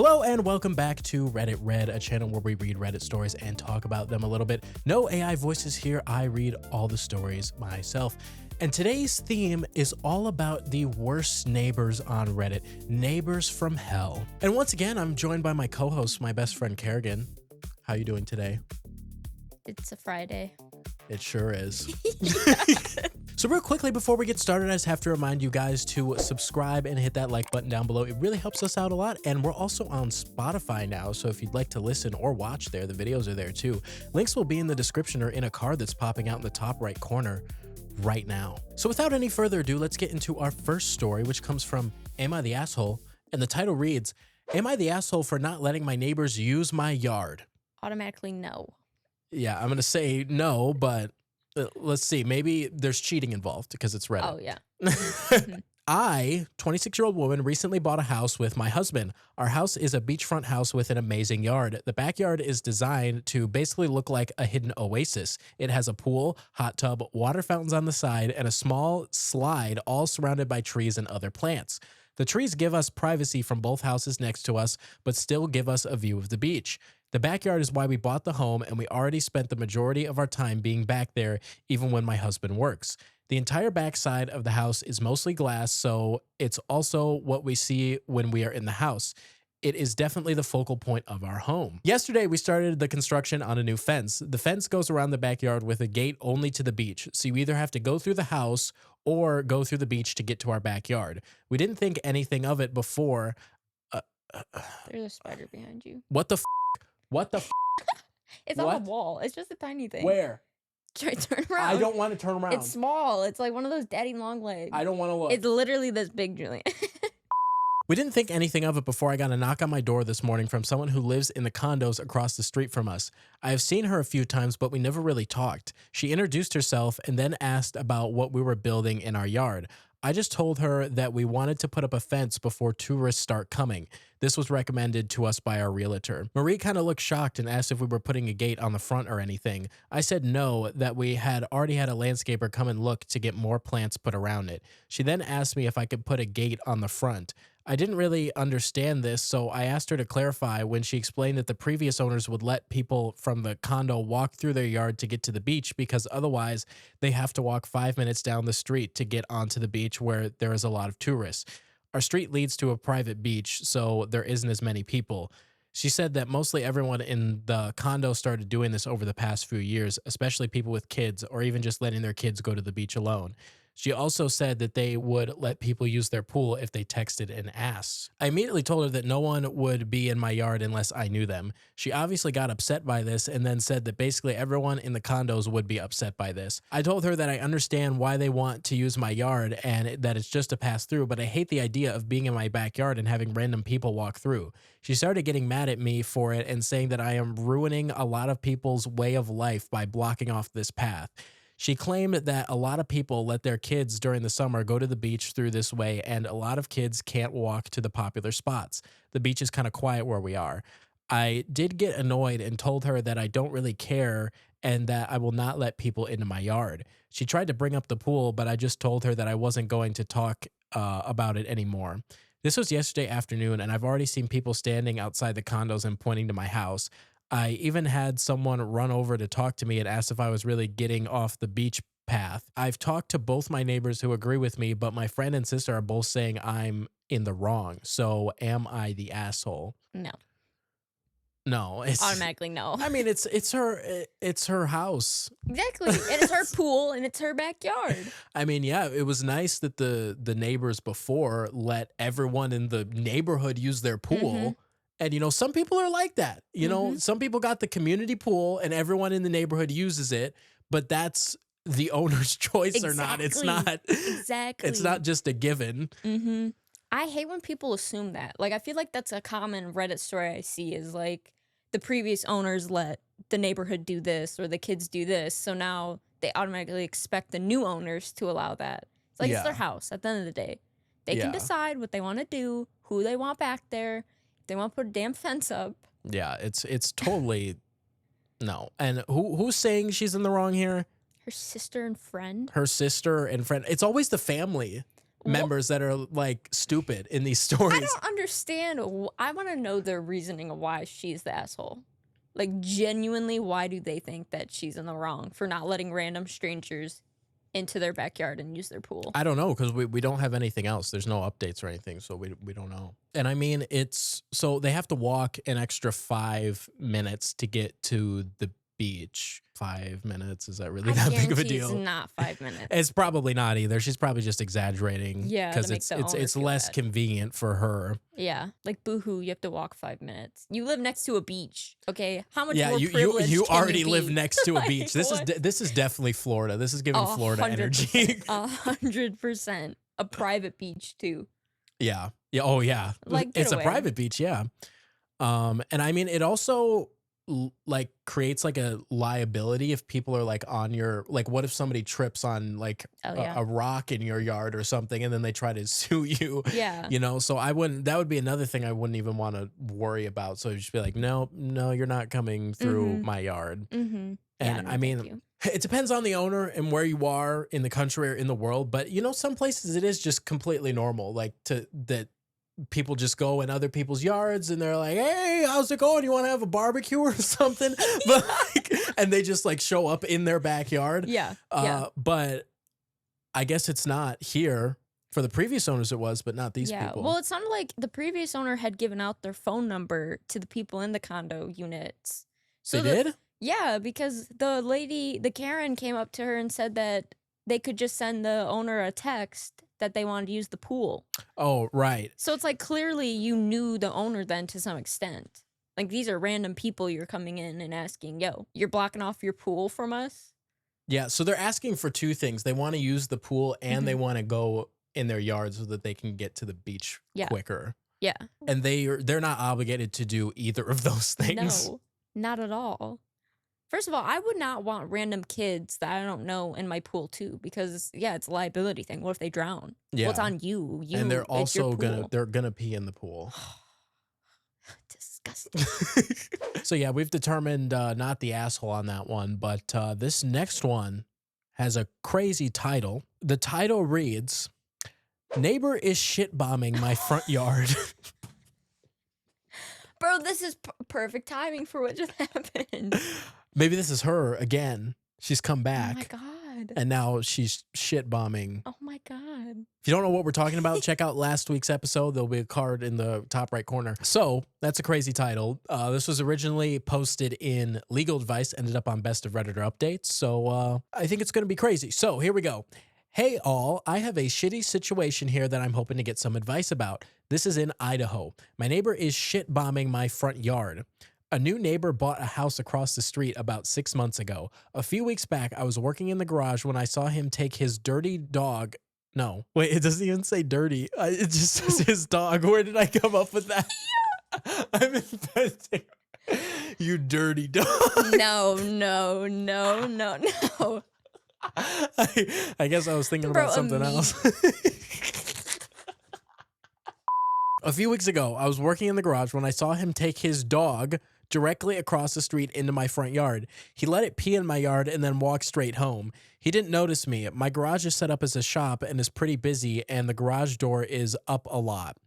Hello and welcome back to RedditRead, a channel where we read Reddit stories and talk about them a little bit. No AI voices here, I read all the stories myself. And today's theme is all about the worst neighbors on Reddit, neighbors from hell. And once again, I'm joined by my co-host, my best friend Kerrigan. How you doing today? It's a Friday. It sure is. So real quickly, before we get started, I just have to remind you guys to subscribe and hit that like button down below. It really helps us out a lot. And we're also on Spotify now. So if you'd like to listen or watch there, the videos are there too. Links will be in the description or in a card that's popping out in the top right corner right now. So without any further ado, let's get into our first story, which comes from Am I the Asshole? And the title reads, Am I the asshole for not letting my neighbors use my yard? Automatically no. Yeah, I'm going to say no, but let's see. Maybe there's cheating involved because it's Reddit. Oh, yeah. I, 26-year-old woman, recently bought a house with my husband. Our house is a beachfront house with an amazing yard. The backyard is designed to basically look like a hidden oasis. It has a pool, hot tub, water fountains on the side, and a small slide all surrounded by trees and other plants. The trees give us privacy from both houses next to us, but still give us a view of the beach. The backyard is why we bought the home, and we already spent the majority of our time being back there, even when my husband works. The entire backside of the house is mostly glass, so it's also what we see when we are in the house. It is definitely the focal point of our home. Yesterday, we started the construction on a new fence. The fence goes around the backyard with a gate only to the beach, so you either have to go through the house or go through the beach to get to our backyard. We didn't think anything of it before. There's a spider behind you. What the f***? What the f***? It's on the wall. It's just a tiny thing. Where? Try to turn around. I don't want to turn around. It's small. It's like one of those daddy long legs. I don't want to look. It's literally this big, Julian. We didn't think anything of it before I got a knock on my door this morning from someone who lives in the condos across the street from us. I have seen her a few times, but we never really talked. She introduced herself and then asked about what we were building in our yard. I just told her that we wanted to put up a fence before tourists start coming. This was recommended to us by our realtor. Marie kind of looked shocked and asked if we were putting a gate on the front or anything. I said no, that we had already had a landscaper come and look to get more plants put around it. She then asked me if I could put a gate on the front. I didn't really understand this, so I asked her to clarify when she explained that the previous owners would let people from the condo walk through their yard to get to the beach because otherwise they have to walk 5 minutes down the street to get onto the beach where there is a lot of tourists. Our street leads to a private beach, so there isn't as many people. She said that mostly everyone in the condo started doing this over the past few years, especially people with kids or even just letting their kids go to the beach alone. She also said that they would let people use their pool if they texted and asked. I immediately told her that no one would be in my yard unless I knew them. She obviously got upset by this and then said that basically everyone in the condos would be upset by this. I told her that I understand why they want to use my yard and that it's just a pass through, but I hate the idea of being in my backyard and having random people walk through. She started getting mad at me for it and saying that I am ruining a lot of people's way of life by blocking off this path. She claimed that a lot of people let their kids during the summer go to the beach through this way, and a lot of kids can't walk to the popular spots. The beach is kind of quiet where we are. I did get annoyed and told her that I don't really care and that I will not let people into my yard. She tried to bring up the pool, but I just told her that I wasn't going to talk about it anymore. This was yesterday afternoon, and I've already seen people standing outside the condos and pointing to my house. I even had someone run over to talk to me and asked if I was really getting off the beach path. I've talked to both my neighbors who agree with me, but my friend and sister are both saying I'm in the wrong. So am I the asshole? No. No. It's Automatically no. I mean, it's her house. Exactly. And it's her pool and it's her backyard. I mean, yeah, it was nice that the neighbors before let everyone in the neighborhood use their pool. Mm-hmm. And, you know, some people are like that. You know, some people got the community pool and everyone in the neighborhood uses it, but that's the owner's choice or not. It's not. Exactly. It's not just a given. Mm-hmm. I hate when people assume that. Like, I feel like that's a common Reddit story I see is like the previous owners let the neighborhood do this or the kids do this. So now they automatically expect the new owners to allow that. It's like it's their house at the end of the day. They can decide what they want to do, who they want back there. They want to put a damn fence up. Yeah, it's totally no. And who's saying she's in the wrong here? Her sister and friend. Her sister and friend. It's always the family. What? members that are like stupid in these I stories. don't understand. I want to know their reasoning of why she's the asshole. Like, genuinely, why do they think that she's in the wrong for not letting random strangers into their backyard and use their pool? I don't know because we don't have anything else. There's no updates or anything, so we don't know. And I mean, it's so they have to walk an extra 5 minutes to get to the beach. 5 minutes, is that really I that big of a guarantee it's deal? not 5 minutes. It's probably not either. She's probably just exaggerating. Yeah, to because make the owner it's feel less bad. convenient for her. Yeah, like boohoo, you have to walk 5 minutes. You live next to a beach, okay? How much Yeah, more you privileged you can already be? live next to a Like, beach. what? This is definitely Florida. This is giving Florida 100%, energy. 100%. A private beach too. Yeah. Yeah. Oh, yeah. Like, get It's a away. private beach. Yeah. And I mean, it also like creates like a liability if people are like on your like. What if somebody trips on like Oh yeah. a rock in your yard or something, and then they try to sue you? Yeah. You know. So I wouldn't. That would be another thing I wouldn't even want to worry about. So just be like, no, no, you're not coming through Mhm. my yard. Mm-hmm. And no, I thank mean, you. it depends on the owner and where you are in the country or in the world. But you know, some places it is just completely normal, like to that people just go in other people's yards and they're like, "Hey, how's it going? You want to have a barbecue or something?" But like, and they just like show up in their backyard. Yeah. Yeah. But I guess it's not here. For the previous owners, it was, but not these Yeah. people. Well, it sounded like the previous owner had given out their phone number to the people in the condo units. They So did? yeah, because the Karen came up to her and said that they could just send the owner a text that they wanted to use the pool. Oh, right. So it's like clearly you knew the owner then to some extent. Like these are random people you're coming in and asking, yo, you're blocking off your pool from us? Yeah. So they're asking for two things. They want to use the pool and they Mhm. want to go in their yard so that they can get to the beach Yeah. quicker. Yeah. And they're not obligated to do either of those things. No, not at all. First of all, I would not want random kids that I don't know in my pool too, because yeah, it's a liability thing. What if they drown? Yeah. Well, it's on you. And they're it's your also pool. they're gonna pee in the pool. Disgusting. So yeah, we've determined not the asshole on that one, but this next one has a crazy title. The title reads, "Neighbor is shit bombing my front yard." Bro, this is perfect timing for what just happened. Maybe this is her again. She's come Oh back. my god. And now she's shit bombing. Oh my god. If you don't know what we're talking about, check out last week's episode. There'll be a card in the top right corner. So that's a crazy title. This was originally posted in Legal Advice, ended up on Best of Redditor Updates. So I think it's going to be crazy. So here we go. Hey all, I have a shitty situation here that I'm hoping to get some advice about. This is in Idaho. My neighbor is shit bombing my front yard. A new neighbor bought a house across the street about 6 months ago. A few weeks back, I was working in the garage when I saw him take his dirty dog. No, wait, it doesn't even say dirty. It just says his dog. Where did I come up with that? I'm inventing. You dirty dog. No. I guess I was thinking Bro, about something else. A few weeks ago, I was working in the garage when I saw him take his dog directly across the street into my front yard. He let it pee in my yard and then walked straight home. He didn't notice me. My garage is set up as a shop and is pretty busy, and the garage door is up a lot.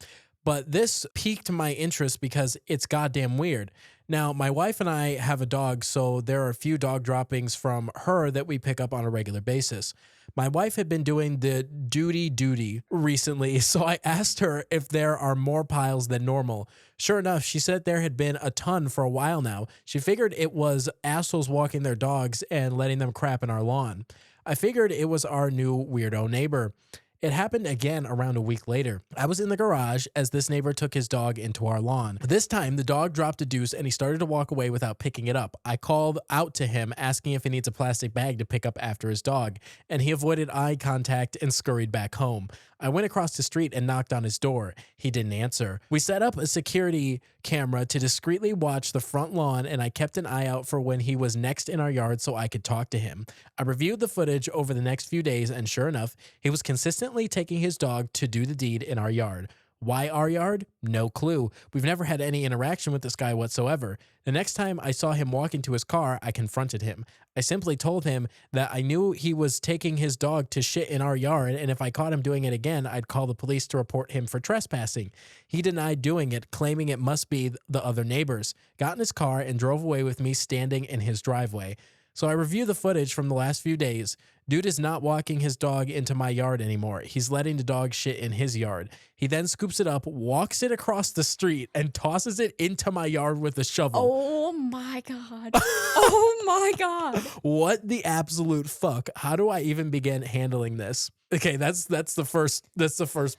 But this piqued my interest because it's goddamn weird. Now, my wife and I have a dog, so there are a few dog droppings from her that we pick up on a regular basis. My wife had been doing the duty recently, so I asked her if there are more piles than normal. Sure enough, she said there had been a ton for a while now. She figured it was assholes walking their dogs and letting them crap in our lawn. I figured it was our new weirdo neighbor. It happened again around a week later. I was in the garage as this neighbor took his dog into our lawn. This time, the dog dropped a deuce and he started to walk away without picking it up. I called out to him, asking if he needs a plastic bag to pick up after his dog, and he avoided eye contact and scurried back home. I went across the street and knocked on his door. He didn't answer. We set up a security camera to discreetly watch the front lawn, and I kept an eye out for when he was next in our yard so I could talk to him. I reviewed the footage over the next few days, and sure enough, he was consistently taking his dog to do the deed in our yard. Why our yard? No clue. We've never had any interaction with this guy whatsoever. The next time I saw him walk into his car, I confronted him. I simply told him that I knew he was taking his dog to shit in our yard, and if I caught him doing it again, I'd call the police to report him for trespassing. He denied doing it, claiming it must be the other neighbors. Got in his car and drove away with me standing in his driveway. So I review the footage from the last few days. Dude is not walking his dog into my yard anymore. He's letting the dog shit in his yard. He then scoops it up, walks it across the street, and tosses it into my yard with a shovel. Oh my God. Oh my God. What the absolute fuck? How do I even begin handling this? Okay, that's the first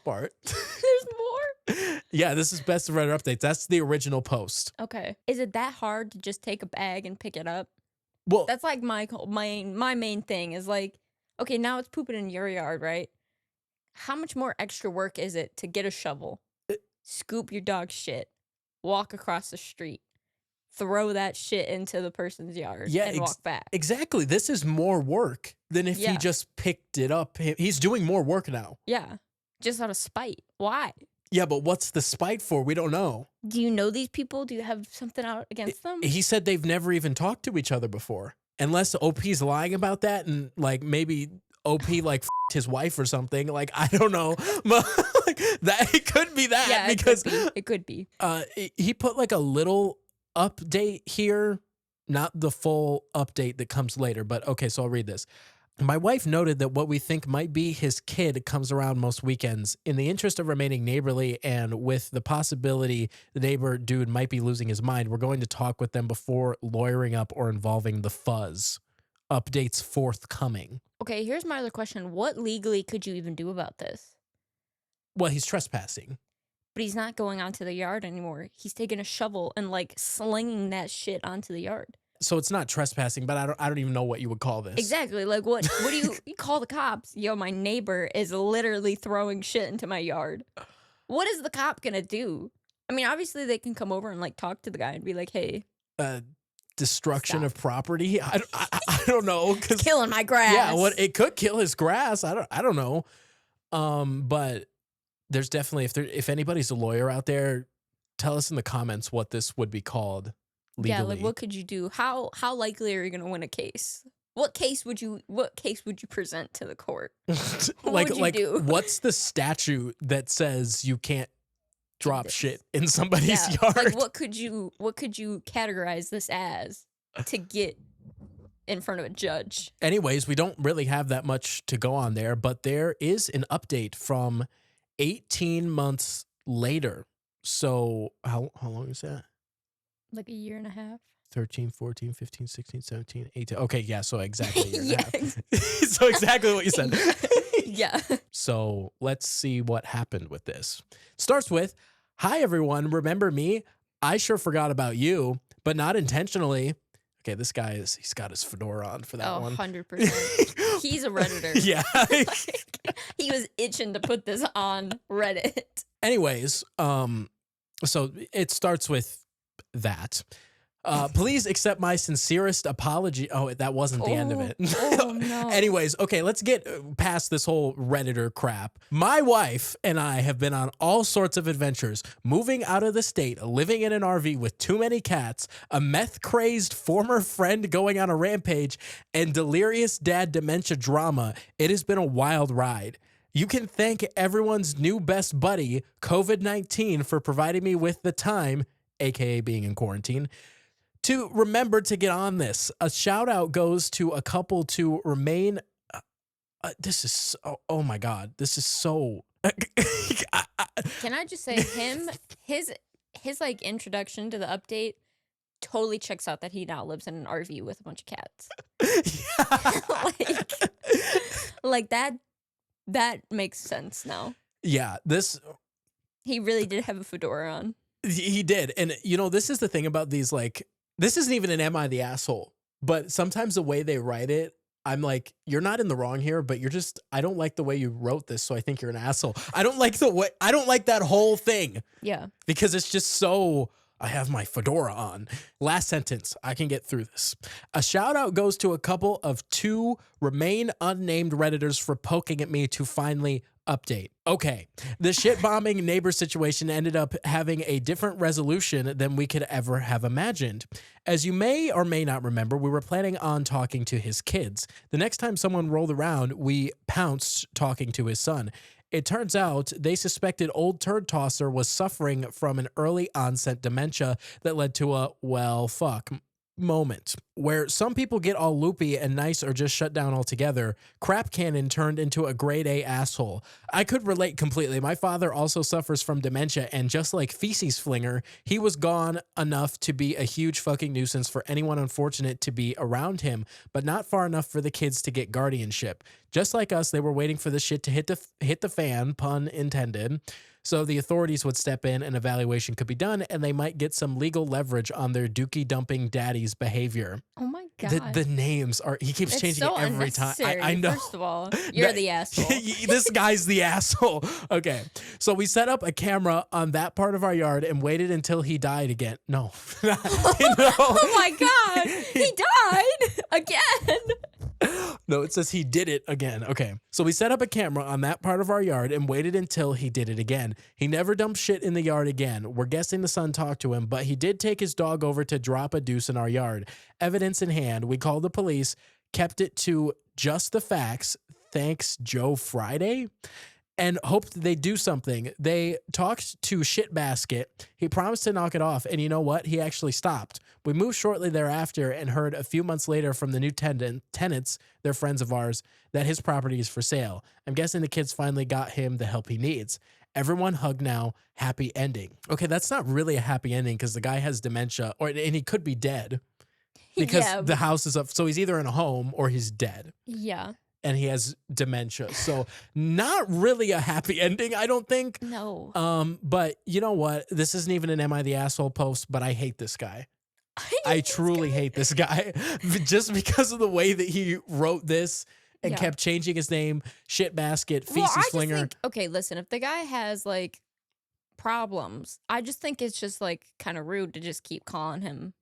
part. There's more? Yeah, this is best of Reddit updates. That's the original post. Okay. Is it that hard to just take a bag and pick it up? Well, That's like my main thing is like, okay, now it's pooping in your yard, right? How much more extra work is it to get a shovel, scoop your dog's shit, walk across the street, throw that shit into the person's yard, and walk back? Exactly. This is more work than if he just picked it up. He's doing more work now. Yeah. Just out of spite. Why? Yeah, but what's the spite for? We don't know. Do you know these people? Do you have something out against them? He said they've never even talked to each other before. Unless OP's lying about that and like maybe OP like f***ed his wife or something. Like, I don't know. But like, that it could be that Yeah, because it could be. He put like a little update here, not the full update that comes later, but okay, so I'll read this. My wife noted that what we think might be his kid comes around most weekends. In the interest of remaining neighborly and with the possibility the neighbor dude might be losing his mind, we're going to talk with them before lawyering up or involving the fuzz. Updates forthcoming. Okay, here's my other question. What legally could you even do about this? Well, he's trespassing. But he's not going onto the yard anymore. He's taking a shovel and like slinging that shit onto the yard. So it's not trespassing, but I don't even know what you would call this. Exactly. Like what do you call the cops? Yo, my neighbor is literally throwing shit into my yard. What is the cop gonna do? I mean, obviously they can come over and like talk to the guy and be like, hey. Destruction of property. I don't know. Killing my grass. Yeah, what it could kill his grass. I don't know. But there's definitely if anybody's a lawyer out there, tell us in the comments what this would be called. Legally. Yeah, like what could you do? How likely are you gonna win a case? What case would you present to the court? like what would you do? What's the statute that says you can't drop shit in somebody's yard? Like what could you categorize this as to get in front of a judge? Anyways, we don't really have that much to go on there, but there is an update from 18 months later. So how long is that? Like a year and a half. 13, 14, 15, 16, 17, 18. Okay, yeah, so exactly a year and a half. So exactly what you said. Yeah. So let's see what happened with this. Starts with, hi, everyone. Remember me? I sure forgot about you, but not intentionally. Okay, this guy he's got his fedora on for that one. 100%. He's a Redditor. Yeah. He was itching to put this on Reddit. Anyways, so it starts with that. Please accept my sincerest apology. Oh, that wasn't the end of it. Oh, no. Anyways, okay, let's get past this whole Redditor crap. My wife and I have been on all sorts of adventures, moving out of the state, living in an RV with too many cats, a meth-crazed former friend going on a rampage, and delirious dad dementia drama. It has been a wild ride. You can thank everyone's new best buddy, COVID-19, for providing me with the time, aka being in quarantine, to remember to get on this. A shout out goes to a couple to remain. This is oh my God. This is so. Can I just say his like introduction to the update totally checks out that he now lives in an RV with a bunch of cats. like that makes sense now. Yeah, he really did have a fedora on. He did. And you know, this is the thing about these, like, this isn't even an Am I the Asshole, but sometimes the way they write it, I'm like, you're not in the wrong here, but I don't like the way you wrote this, so I think you're an asshole. I don't like that whole thing. Yeah. Because it's just so, I have my fedora on. Last sentence, I can get through this. A shout out goes to a couple of two remain unnamed Redditors for poking at me to finally Update. Okay. The shit bombing neighbor situation ended up having a different resolution than we could ever have imagined. As you may or may not remember, we were planning on talking to his kids. The next time someone rolled around, we pounced talking to his son. It turns out they suspected old turd tosser was suffering from an early onset dementia that led to a, well, fuck moment where some people get all loopy and nice or just shut down altogether. Crap Cannon turned into a grade A asshole. I could relate completely. My father also suffers from dementia, and just like Feces Flinger, he was gone enough to be a huge fucking nuisance for anyone unfortunate to be around him, but not far enough for the kids to get guardianship. Just like us, they were waiting for the shit to hit the fan, pun intended, so the authorities would step in, an evaluation could be done, and they might get some legal leverage on their dookie dumping daddy's behavior. Oh my The, god. the names are, he keeps It's changing so it every time. unnecessary. I know. First of all, you're the asshole. This guy's the asshole. Okay. So we set up a camera on that part of our yard and waited until he died again. No. No. Oh my god. He died again. No, it says he did it again. Okay. So we set up a camera on that part of our yard and waited until he did it again. He never dumped shit in the yard again. We're guessing the son talked to him, but he did take his dog over to drop a deuce in our yard. Evidence in hand, we called the police, kept it to just the facts. Thanks, Joe Friday. And hoped they'd do something. They talked to Shitbasket. He promised to knock it off, and you know what? He actually stopped. We moved shortly thereafter and heard a few months later from the new tenants, they're friends of ours, that his property is for sale. I'm guessing the kids finally got him the help he needs. Everyone hug now. Happy ending. Okay, that's not really a happy ending because the guy has dementia, and he could be dead because Yeah. the house is up. So he's either in a home or he's dead. Yeah. And he has dementia. So not really a happy ending, I don't think. No. But you know what? This isn't even an Am I the Asshole post, but I hate this guy. I truly hate this guy just because of the way that he wrote this and Yeah. kept changing his name. Shitbasket, Well, I Feces just Flinger. think, okay, listen, if the guy has like problems, I just think it's just like kind of rude to just keep calling him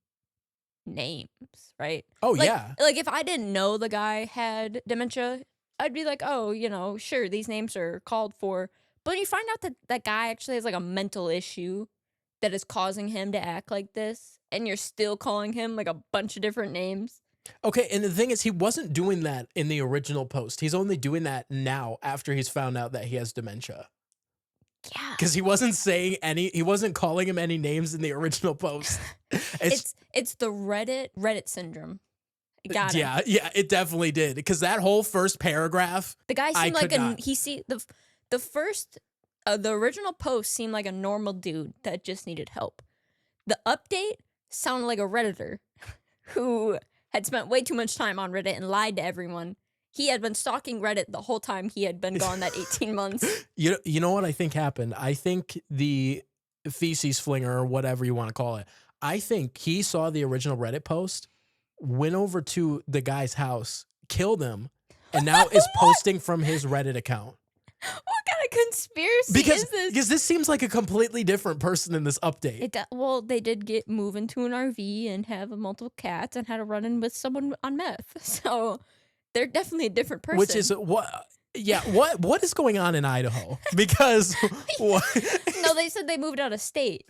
names, right? Oh, Like, yeah. like if I didn't know the guy had dementia, I'd be like, oh, sure, these names are called for. But you find out that that guy actually has like a mental issue that is causing him to act like this, and you're still calling him like a bunch of different names. Okay, and the thing is, he wasn't doing that in the original post. He's only doing that now after he's found out that he has dementia. Yeah. Because he wasn't calling him any names in the original post. It's the Reddit syndrome. You got it. Yeah, it definitely did. Because that whole first paragraph, The guy I seemed like could not. the first the original post seemed like a normal dude that just needed help. The update sounded like a Redditor who had spent way too much time on Reddit and lied to everyone. He had been stalking Reddit the whole time he had been gone that 18 months. you know what I think happened? I think the Feces Flinger, or whatever you want to call it, I think he saw the original Reddit post, went over to the guy's house, killed him, and now is posting from his Reddit account. What kind of conspiracy Because is this? because this seems like a completely different person in this update. Well, they did move into an RV and have multiple cats and had a run in with someone on meth. So they're definitely a different person. Which is what? Yeah, what is going on in Idaho? Because what? No, they said they moved out of state.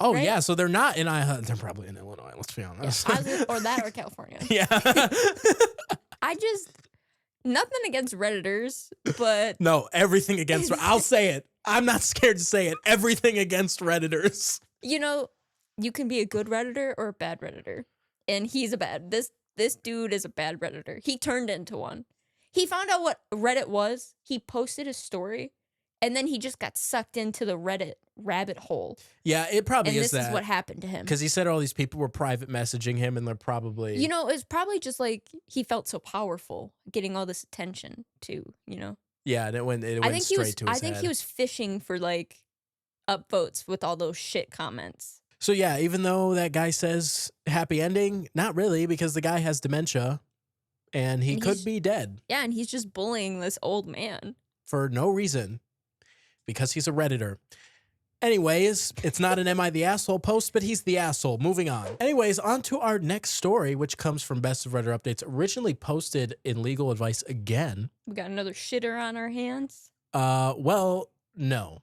Oh Right? yeah, so they're not in Idaho. They're probably in Illinois. Let's be honest. Or that or California. Yeah. I just nothing against Redditors, but No, everything against. I'll say it. I'm not scared to say it. Everything against Redditors. you can be a good Redditor or a bad Redditor. And he's a bad. This dude is a bad Redditor. He turned into one. He found out what Reddit was. He posted a story, and then he just got sucked into the Reddit rabbit hole. Yeah, it probably And is this that. is what happened to him. Because he said all these people were private messaging him, and they're probably. It's probably just like he felt so powerful getting all this attention too, Yeah, and it went I think he straight was to his I think head. he was fishing for like upvotes with all those shit comments. So yeah, even though that guy says happy ending, not really, because the guy has dementia, and he And could he's- be dead Yeah, and he's just bullying this old man. for no reason, because he's a Redditor. Anyways, it's not an Am I the Asshole post, but he's the asshole. Moving on. Anyways, on to our next story, which comes from Best of Reddit Updates, originally posted in Legal Advice again. We got another shitter on our hands. Well, no.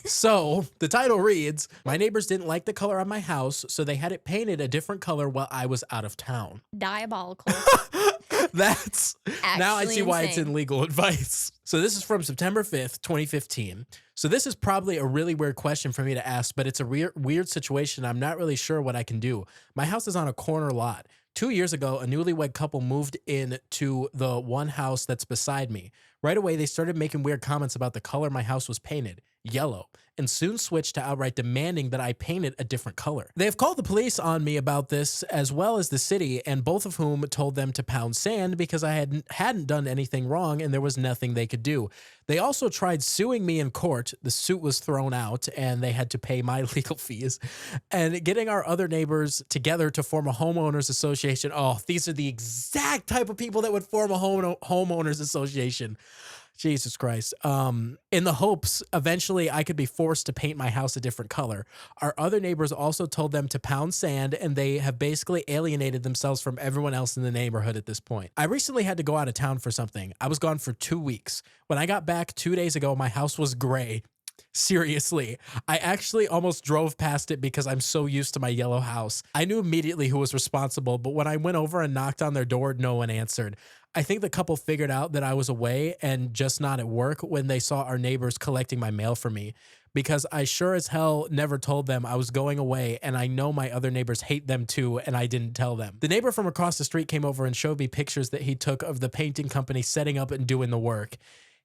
So the title reads, "My neighbors didn't like the color on my house, so they had it painted a different color while I was out of town." Diabolical. That's now I Actually see why it's insane. in legal advice. So this is from September 5th, 2015. So this is probably a really weird question for me to ask, but it's a weird situation. I'm not really sure what I can do. My house is on a corner lot. 2 years ago, a newlywed couple moved in to the one house that's beside me. Right away, they started making weird comments about the color my house was painted, yellow, and soon switched to outright demanding that I paint it a different color. They have called the police on me about this, as well as the city, and both of whom told them to pound sand because I hadn't done anything wrong and there was nothing they could do. They also tried suing me in court. The suit was thrown out and they had to pay my legal fees. And getting our other neighbors together to form a homeowners association. Oh, these are the exact type of people that would form a homeowners association. Jesus Christ. In the hopes eventually I could be forced to paint my house a different color. Our other neighbors also told them to pound sand, and they have basically alienated themselves from everyone else in the neighborhood at this point. I recently had to go out of town for something. I was gone for 2 weeks. When I got back 2 days ago, my house was gray. Seriously, I actually almost drove past it because I'm so used to my yellow house. I knew immediately who was responsible, but when I went over and knocked on their door, no one answered. I think the couple figured out that I was away and just not at work when they saw our neighbors collecting my mail for me, because I sure as hell never told them I was going away, and I know my other neighbors hate them too, and I didn't tell them. The neighbor from across the street came over and showed me pictures that he took of the painting company setting up and doing the work.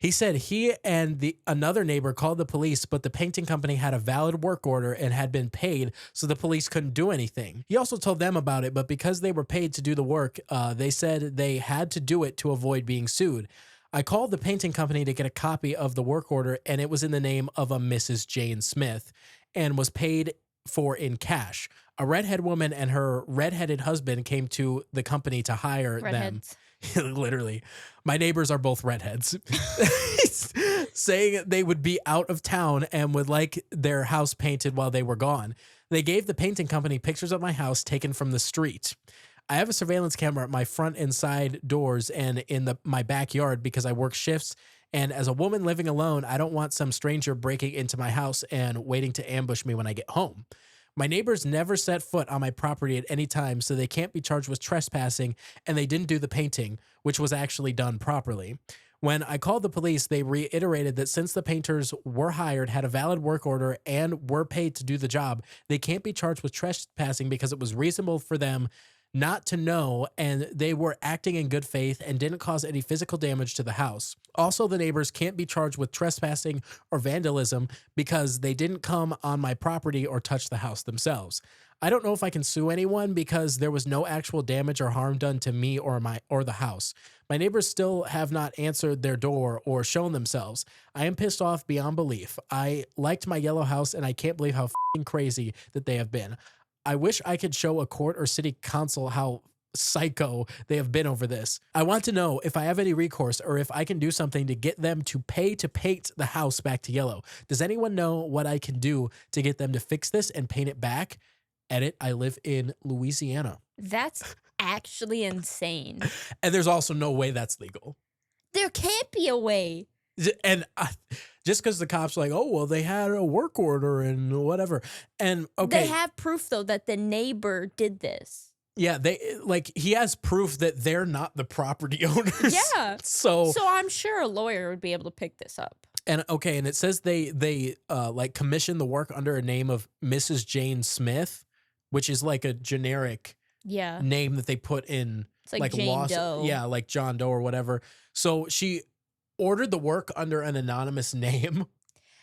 He said he and another neighbor called the police, but the painting company had a valid work order and had been paid, so the police couldn't do anything. He also told them about it, but because they were paid to do the work, they said they had to do it to avoid being sued. I called the painting company to get a copy of the work order, and it was in the name of a Mrs. Jane Smith and was paid for in cash. A redhead woman and her redheaded husband came to the company to hire them. Redheads. Literally, my neighbors are both redheads. Saying they would be out of town and would like their house painted while they were gone. They gave the painting company pictures of my house taken from the street. I have a surveillance camera at my front and side doors and in my backyard because I work shifts. And as a woman living alone, I don't want some stranger breaking into my house and waiting to ambush me when I get home. My neighbors never set foot on my property at any time, so they can't be charged with trespassing, and they didn't do the painting, which was actually done properly. When I called the police, they reiterated that since the painters were hired, had a valid work order, and were paid to do the job, they can't be charged with trespassing because it was reasonable for them not to know, and they were acting in good faith and didn't cause any physical damage to the house. Also, the neighbors can't be charged with trespassing or vandalism because they didn't come on my property or touch the house themselves. I don't know if I can sue anyone because there was no actual damage or harm done to me or the house. My neighbors still have not answered their door or shown themselves. I am pissed off beyond belief. I liked my yellow house, and I can't believe how f***ing crazy that they have been. I wish I could show a court or city council how psycho they have been over this. I want to know if I have any recourse or if I can do something to get them to pay to paint the house back to yellow. Does anyone know what I can do to get them to fix this and paint it back? Edit, I live in Louisiana. That's actually insane. And there's also no way that's legal. There can't be a way. And just because the cops are like, oh, well, they had a work order and whatever. And okay. They have proof, though, that the neighbor did this. Yeah, he has proof that they're not the property owners. Yeah. So I'm sure a lawyer would be able to pick this up. And okay, and it says they commissioned the work under a name of Mrs. Jane Smith, which is like a generic name that they put in. It's like Jane Doe. Yeah, like John Doe or whatever. So she ordered the work under an anonymous name.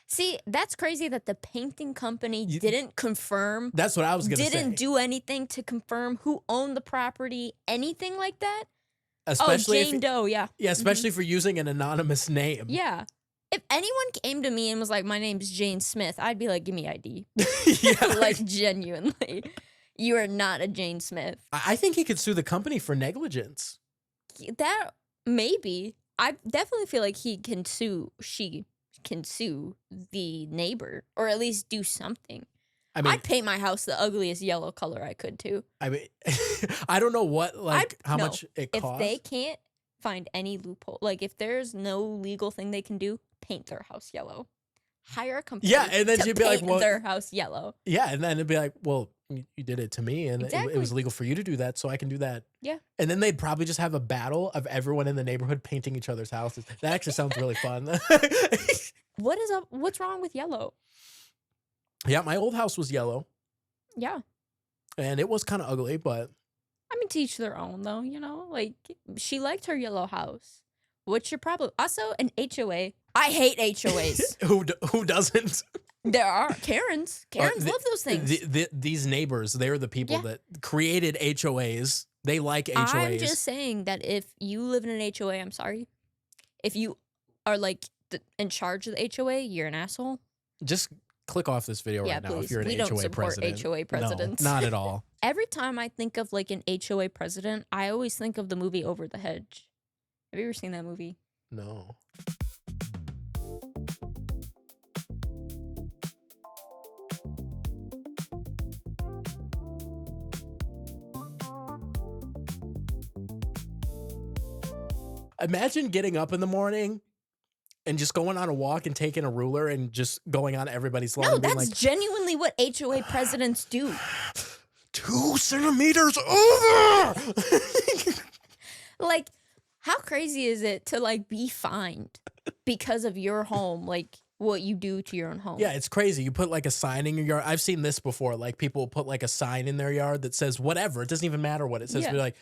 See, that's crazy that the painting company didn't confirm. That's what I was going to say. Didn't do anything to confirm who owned the property, anything like that. Especially Jane Doe, yeah. Yeah, especially for using an anonymous name. Yeah. If anyone came to me and was like, my name's Jane Smith, I'd be like, give me ID. Yeah. Like, genuinely. You are not a Jane Smith. I think he could sue the company for negligence. That, maybe. I definitely feel like she can sue the neighbor, or at least do something. I mean, I'd paint my house the ugliest yellow color I could too. I mean, I don't know how much it costs. If they can't find any loophole, like if there's no legal thing they can do, paint their house yellow. Hire a company Yeah, and then to she'd be like, paint well, their house yellow. yeah, and then it'd be like, well, you did it to me, and it Exactly. was legal for you to do that, so I can do that. Yeah. And then they'd probably just have a battle of everyone in the neighborhood painting each other's houses. That actually sounds really fun. What's wrong with yellow? Yeah, my old house was yellow, Yeah. and it was kind of ugly, but I mean, to each their own, though, you know? Like, she liked her yellow house. What's your problem? Also, an HOA. I hate HOAs. who doesn't? There are Karens. Karens love those things. These neighbors, they're the people Yeah. that created HOAs. They like HOAs. I'm just saying that if you live in an HOA, I'm sorry. If you are, like, in charge of the HOA, you're an asshole. Just click off this video Yeah, right now please. if you're an We HOA don't support president. HOA presidents. No, not at all. Every time I think of, like, an HOA president, I always think of the movie Over the Hedge. Have you ever seen that movie? No. Imagine getting up in the morning and just going on a walk and taking a ruler and just going on everybody's lawn No, and being that's like, genuinely what HOA presidents do. 2 centimeters over. Like, how crazy is it to, like, be fined because of your home, like, what you do to your own home? Yeah, it's crazy. You put like a sign in your yard. I've seen this before. Like people put like a sign in their yard that says whatever. It doesn't even matter what it says. Yeah. Be like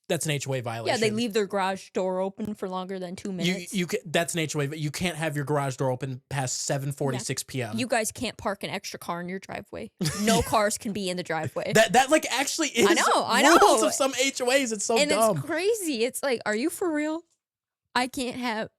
that's an HOA violation. Yeah, they leave their garage door open for longer than 2 minutes. That's an HOA, but you can't have your garage door open past 7:46 p.m. You guys can't park an extra car in your driveway. No cars can be in the driveway. That like actually is I know. rules of some HOAs. It's so And dumb. it's crazy. It's like, are you for real? I can't have...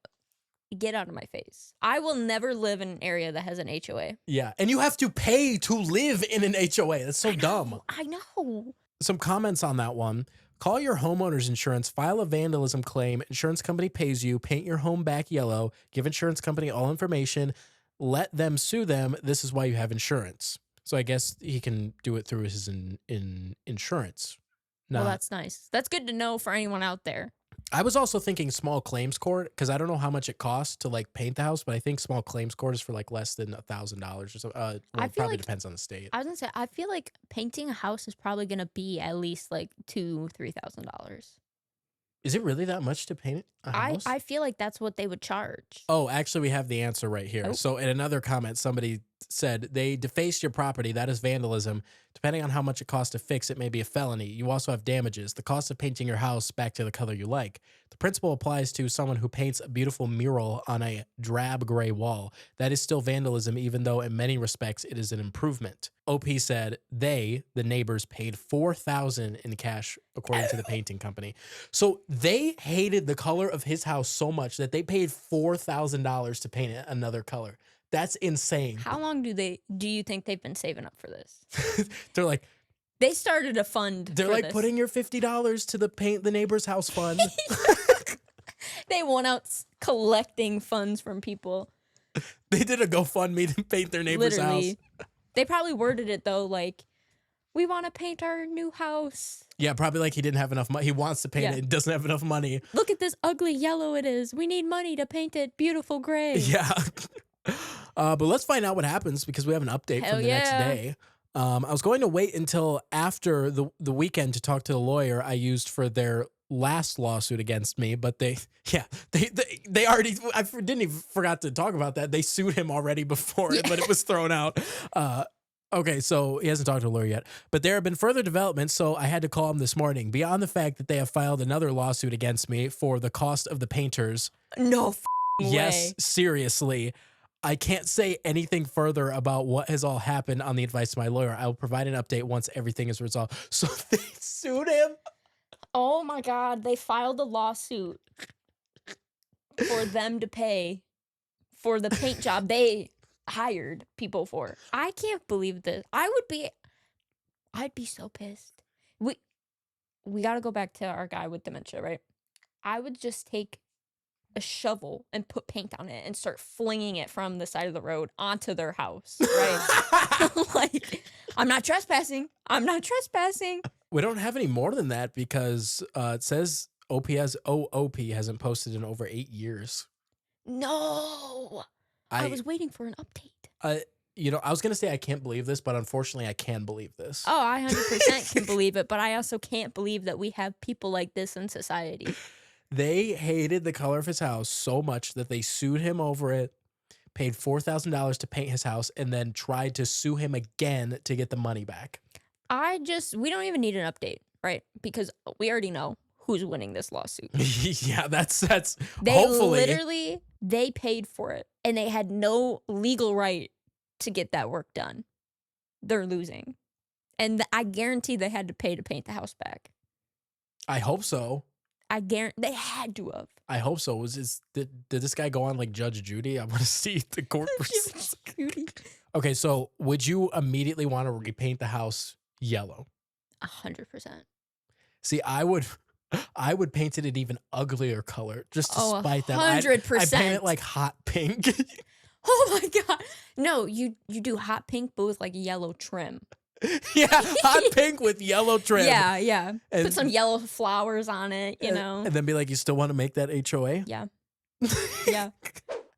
Get out of my face. I will never live in an area that has an HOA. Yeah, and you have to pay to live in an HOA. That's so dumb. I know. Some comments on that one. Call your homeowner's insurance, file a vandalism claim, insurance company pays you, paint your home back yellow, give insurance company all information, let them sue them. This is why you have insurance. So I guess he can do it through his insurance. Well, that's nice. That's good to know for anyone out there. I was also thinking small claims court because I don't know how much it costs to like paint the house, but I think small claims court is for like less than $1,000 or so. Well, I it feel probably like- depends on the state. I was gonna say, I feel like painting a house is probably gonna be at least like $2,000-3,000. Is it really that much to paint a house? I feel like that's what they would charge. Oh, actually, we have the answer right here. Oh. So, in another comment, somebody said they defaced your property. That is vandalism. Depending on how much it costs to fix, it may be a felony. You also have damages. The cost of painting your house back to the color you like. The principle applies to someone who paints a beautiful mural on a drab gray wall. That is still vandalism, even though in many respects it is an improvement. OP said the neighbors, paid $4,000 in cash, according to the painting company. So they hated the color of his house so much that they paid $4,000 to paint it another color. That's insane. How long do you think they've been saving up for this? They're like, They started a fund. they're for like this. putting your $50 to the paint the neighbor's house fund. They went out collecting funds from people. They did a GoFundMe to paint their neighbor's Literally. house. They probably worded it though like, we want to paint our new house. Yeah, probably like he didn't have enough money. He wants to paint Yeah. it and doesn't have enough money. Look at this ugly yellow it is. We need money to paint it beautiful gray. Yeah. But let's find out what happens because we have an update Hell from the next yeah. day. I was going to wait until after the weekend to talk to the lawyer I used for their last lawsuit against me, but they already, I didn't even forgot to talk about that. They sued him already before it, but it was thrown out. Okay, so he hasn't talked to a lawyer yet, but there have been further developments, so I had to call him this morning. Beyond the fact that they have filed another lawsuit against me for the cost of the painters. No Yes, way. seriously. I can't say anything further about what has all happened on the advice of my lawyer. I will provide an update once everything is resolved. So they sued him. Oh my God. They filed a lawsuit for them to pay for the paint job they hired people for. I can't believe this. I'd be so pissed. We got to go back to our guy with dementia, right? I would just take a shovel and put paint on it and start flinging it from the side of the road onto their house, right? Like, I'm not trespassing. I'm not trespassing. We don't have any more than that because it says OOP hasn't posted in over 8 years. No. I I was waiting for an update. uh, I was gonna say I can't believe this, but unfortunately I can believe this. Oh, I 100% can believe it, but I also can't believe that we have people like this in society. They hated the color of his house so much that they sued him over it, paid $4,000 to paint his house, and then tried to sue him again to get the money back. We don't even need an update, right? Because we already know who's winning this lawsuit. Yeah, that's They hopefully. literally, they paid for it and they had no legal right to get that work done. They're losing. And I guarantee they had to pay to paint the house back. I hope so. I guarantee they had to have. I hope so. Did this guy go on like Judge Judy? I want to see the court proceedings. Okay, so would you immediately want to repaint the house yellow? 100%. See, I would paint it an even uglier color just to Oh, spite them. I 100%. paint it like hot pink. Oh my god. No, you do hot pink but with like yellow trim. Yeah, hot pink with yellow trim. Yeah. And- Put some yellow flowers on it, you know. And then be like, you still want to make that HOA? Yeah. Yeah.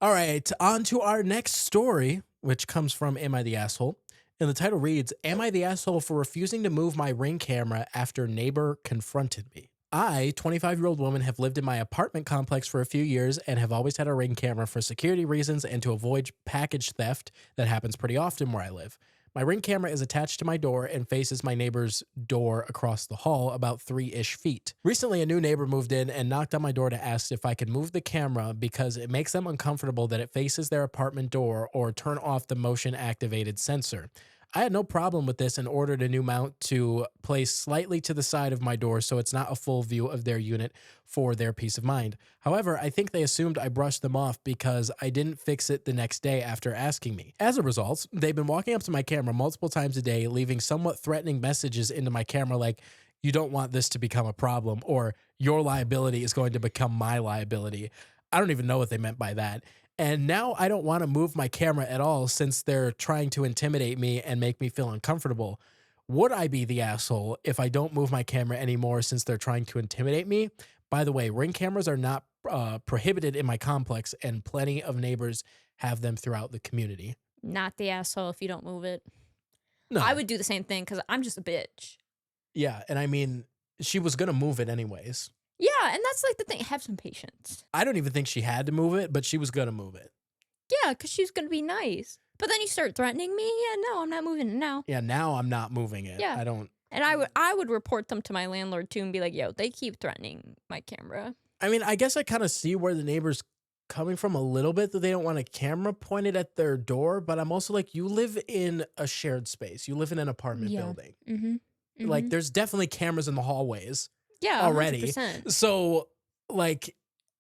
All right, on to our next story, which comes from Am I the Asshole? And the title reads, Am I the asshole for refusing to move my Ring camera after neighbor confronted me? I, 25-year-old woman, have lived in my apartment complex for a few years and have always had a Ring camera for security reasons and to avoid package theft that happens pretty often where I live. My Ring camera is attached to my door and faces my neighbor's door across the hall about 3-ish feet. Recently, a new neighbor moved in and knocked on my door to ask if I could move the camera because it makes them uncomfortable that it faces their apartment door or turn off the motion-activated sensor. I had no problem with this and ordered a new mount to place slightly to the side of my door so it's not a full view of their unit for their peace of mind. However, I think they assumed I brushed them off because I didn't fix it the next day after asking me. As a result, they've been walking up to my camera multiple times a day, leaving somewhat threatening messages into my camera like, you don't want this to become a problem, or your liability is going to become my liability. I don't even know what they meant by that. And now I don't want to move my camera at all since they're trying to intimidate me and make me feel uncomfortable. Would I be the asshole if I don't move my camera anymore since they're trying to intimidate me? By the way, Ring cameras are not prohibited in my complex, and plenty of neighbors have them throughout the community. Not the asshole if you don't move it. No. I would do the same thing because I'm just a bitch. Yeah, and I mean, she was going to move it anyways. Yeah, and that's like the thing. Have some patience. I don't even think she had to move it, but she was going to move it. Yeah, because she's going to be nice. But then you start threatening me. Yeah, no, I'm not moving it now. Yeah, now I'm not moving it. Yeah. I don't. And I would report them to my landlord too and be like, yo, they keep threatening my camera. I mean, I guess I kind of see where the neighbor's coming from a little bit, that they don't want a camera pointed at their door, but I'm also like, you live in a shared space. You live in an apartment building. Mm-hmm. Like, there's definitely cameras in the hallways yeah, already. 100%. So, like,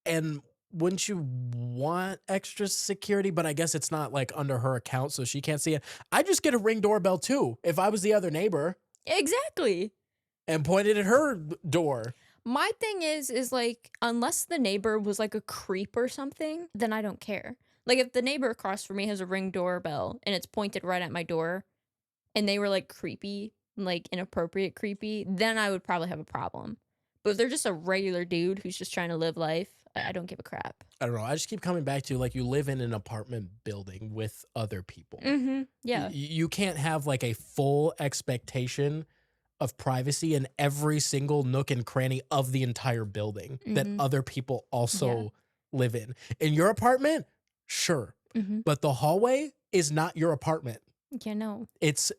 and wouldn't you want extra security? But I guess it's not like under her account, so she can't see it. I just get a Ring doorbell too if I was the other neighbor Exactly. and pointed at her door. My thing is like, unless the neighbor was like a creep or something, then I don't care. Like, if the neighbor across from me has a Ring doorbell and it's pointed right at my door and they were like creepy, like inappropriate creepy, then I would probably have a problem. But if they're just a regular dude who's just trying to live life, I don't give a crap. I don't know. I just keep coming back to, like, you live in an apartment building with other people. Mm-hmm. Yeah. You can't have like a full expectation of privacy in every single nook and cranny of the entire building that other people also live in. In your apartment, sure. But the hallway is not your apartment. Yeah, no. It's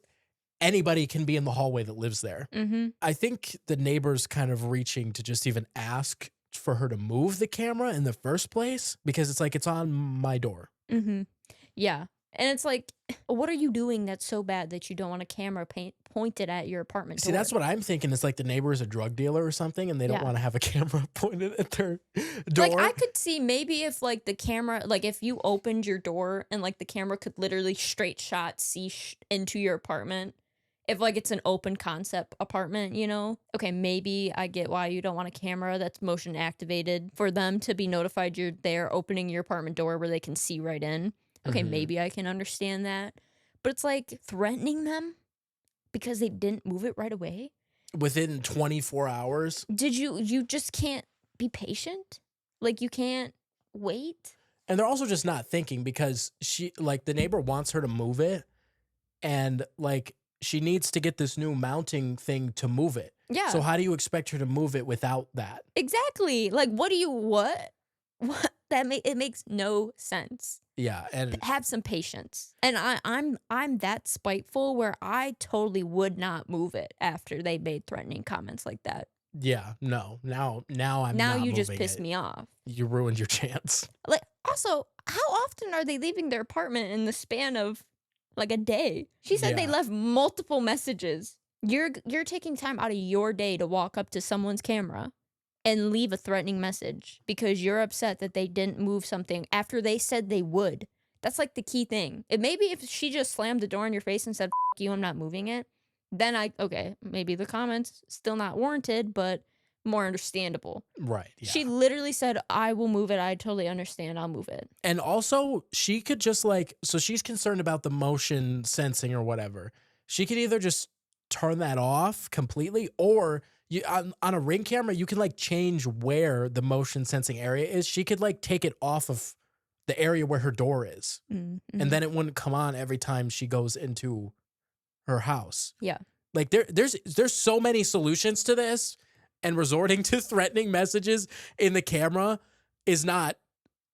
anybody can be in the hallway that lives there. I think the neighbor's kind of reaching to just even ask for her to move the camera in the first place because it's like, it's on my door. Yeah. And it's like, what are you doing that's so bad that you don't want a camera pointed at your apartment door? See, that's what I'm thinking. It's like the neighbor is a drug dealer or something, and they don't want to have a camera pointed at their door. Like, I could see maybe if like the camera, like if you opened your door and like the camera could literally straight shot see into your apartment. If like it's an open concept apartment, you know? Okay, maybe I get why you don't want a camera that's motion activated for them to be notified you're there opening your apartment door where they can see right in. Okay, maybe I can understand that. But it's like threatening them because they didn't move it right away. Within 24 hours. You just can't be patient? Like, you can't wait? And they're also just not thinking because the neighbor wants her to move it, and like she needs to get this new mounting thing to move it. So Yeah, how do you expect her to move it without that? exactly. Like, what? What? It makes no sense. Yeah, and Have some patience. And I'm that spiteful where I totally would not move it after they made threatening comments like that. yeah, no. Now I'm Now not you just moving pissed it. me off. You ruined your chance. Like, also, how often are they leaving their apartment in the span of like a day? She said they Yeah. left multiple messages. You're taking time out of your day to walk up to someone's camera and leave a threatening message because you're upset that they didn't move something after they said they would. That's like the key thing. It maybe if she just slammed the door in your face and said "F you, I'm not moving it," then okay, maybe the comments still not warranted, but more understandable. Right, She yeah. literally said, "I will move it. I totally understand. I'll move it." And also, she could just so she's concerned about the motion sensing or whatever. She could either just turn that off completely, or on a Ring camera, you can like change where the motion sensing area is. She could like take it off of the area where her door is, and Mm-hmm. then it wouldn't come on every time she goes into her house. Yeah. Like there's so many solutions to this, and resorting to threatening messages in the camera is not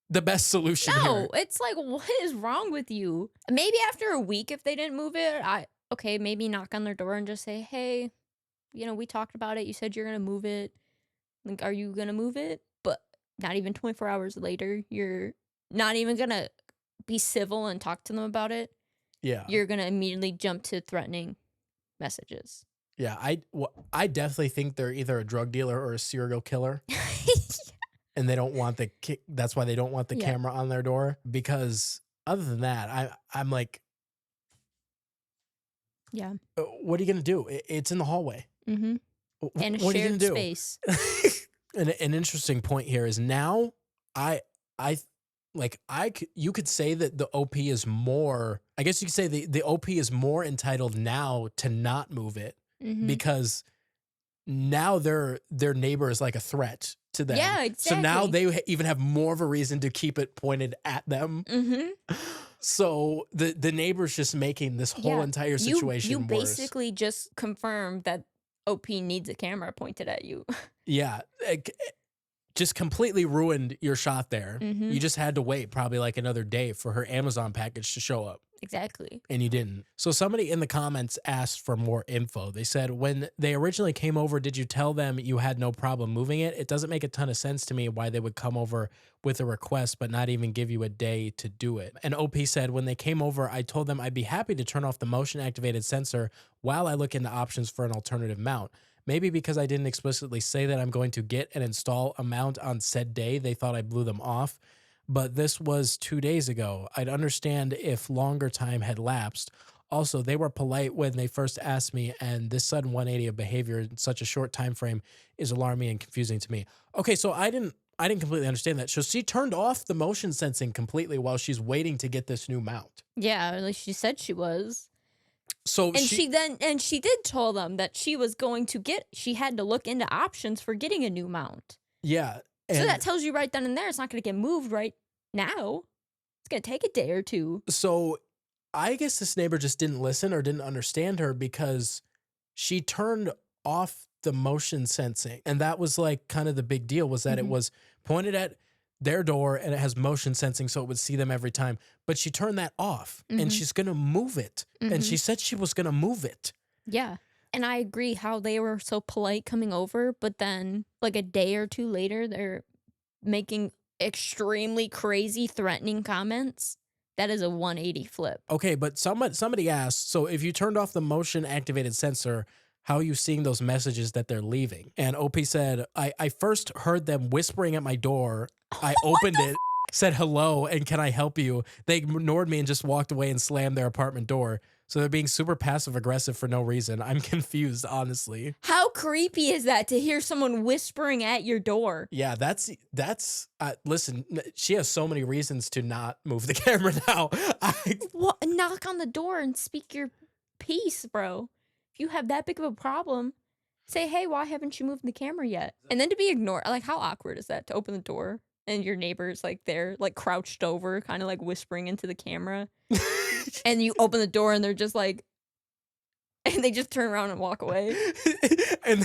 the best solution here. No, it's like, what is wrong with you? Maybe after a week, if they didn't move it, okay, maybe knock on their door and just say, "Hey, we talked about it. You said you're gonna move it. Like, are you gonna move it?" But not even 24 hours later, you're not even gonna be civil and talk to them about it. Yeah. You're gonna immediately jump to threatening messages. Yeah, I definitely think they're either a drug dealer or a serial killer, and they don't want that's why they don't want the Yeah. camera on their door, because other than that, I'm like, Yeah. what are you gonna do? It's in the hallway. Mm-hmm. And a What are you gonna shared do? space. An interesting point here is now I I you could say that the OP is more. I guess you could say the OP is more entitled now to not move it, Mm-hmm. because now their neighbor is like a threat to them. Yeah, So now exactly. they even have more of a reason to keep it pointed at them. Mm-hmm. So the neighbor's just making this whole Yeah. entire You situation worse. basically just confirmed that OP needs a camera pointed at you. Yeah, just completely ruined your shot there. Mm-hmm. You just had to wait probably like another day for her Amazon package to show up. Exactly. And you didn't. So somebody in the comments asked for more info. They said, when they originally came over, did you tell them you had no problem moving it? It doesn't make a ton of sense to me why they would come over with a request but not even give you a day to do it. And OP said, when they came over, I told them I'd be happy to turn off the motion activated sensor while I look into options for an alternative mount. Maybe because I didn't explicitly say that I'm going to get and install a mount on said day, they thought I blew them off. But this was 2 days ago. I'd understand if longer time had lapsed. Also, they were polite when they first asked me, and this sudden 180 of behavior in such a short time frame is alarming and confusing to me. Okay, so I didn't completely understand that. So she turned off the motion sensing completely while she's waiting to get this new mount. Yeah, at least she said she was. So And she did tell them that she had to look into options for getting a new mount. yeah, So and that tells you right then and there it's not going to get moved right now. It's going to take a day or two. so I guess this neighbor just didn't listen or didn't understand her, because she turned off the motion sensing. And that was like kind of the big deal, was that it Mhm. was pointed at their door and it has motion sensing, so it would see them every time. But she turned that off, and Mhm. she's going to move it. And she Mhm. said she was going to move it. Yeah. And I agree how they were so polite coming over, but then like a day or two later, they're making extremely crazy threatening comments. That is a 180 flip. Okay, but somebody asked, so if you turned off the motion activated sensor, how are you seeing those messages that they're leaving? And OP said, I first heard them whispering at my door. I opened it, said hello, and can I help you? They ignored me and just walked away and slammed their apartment door. So they're being super passive aggressive for no reason. I'm confused, honestly. How creepy is that to hear someone whispering at your door? Yeah, that's listen, she has so many reasons to not move the camera now. What? Knock on the door and speak your piece, bro. If you have that big of a problem, say, "Hey, why haven't you moved the camera yet?" And then to be ignored, like how awkward is that to open the door and your neighbor's like there, like crouched over, kind of like whispering into the camera, and you open the door and they're just like, and they just turn around and walk away. And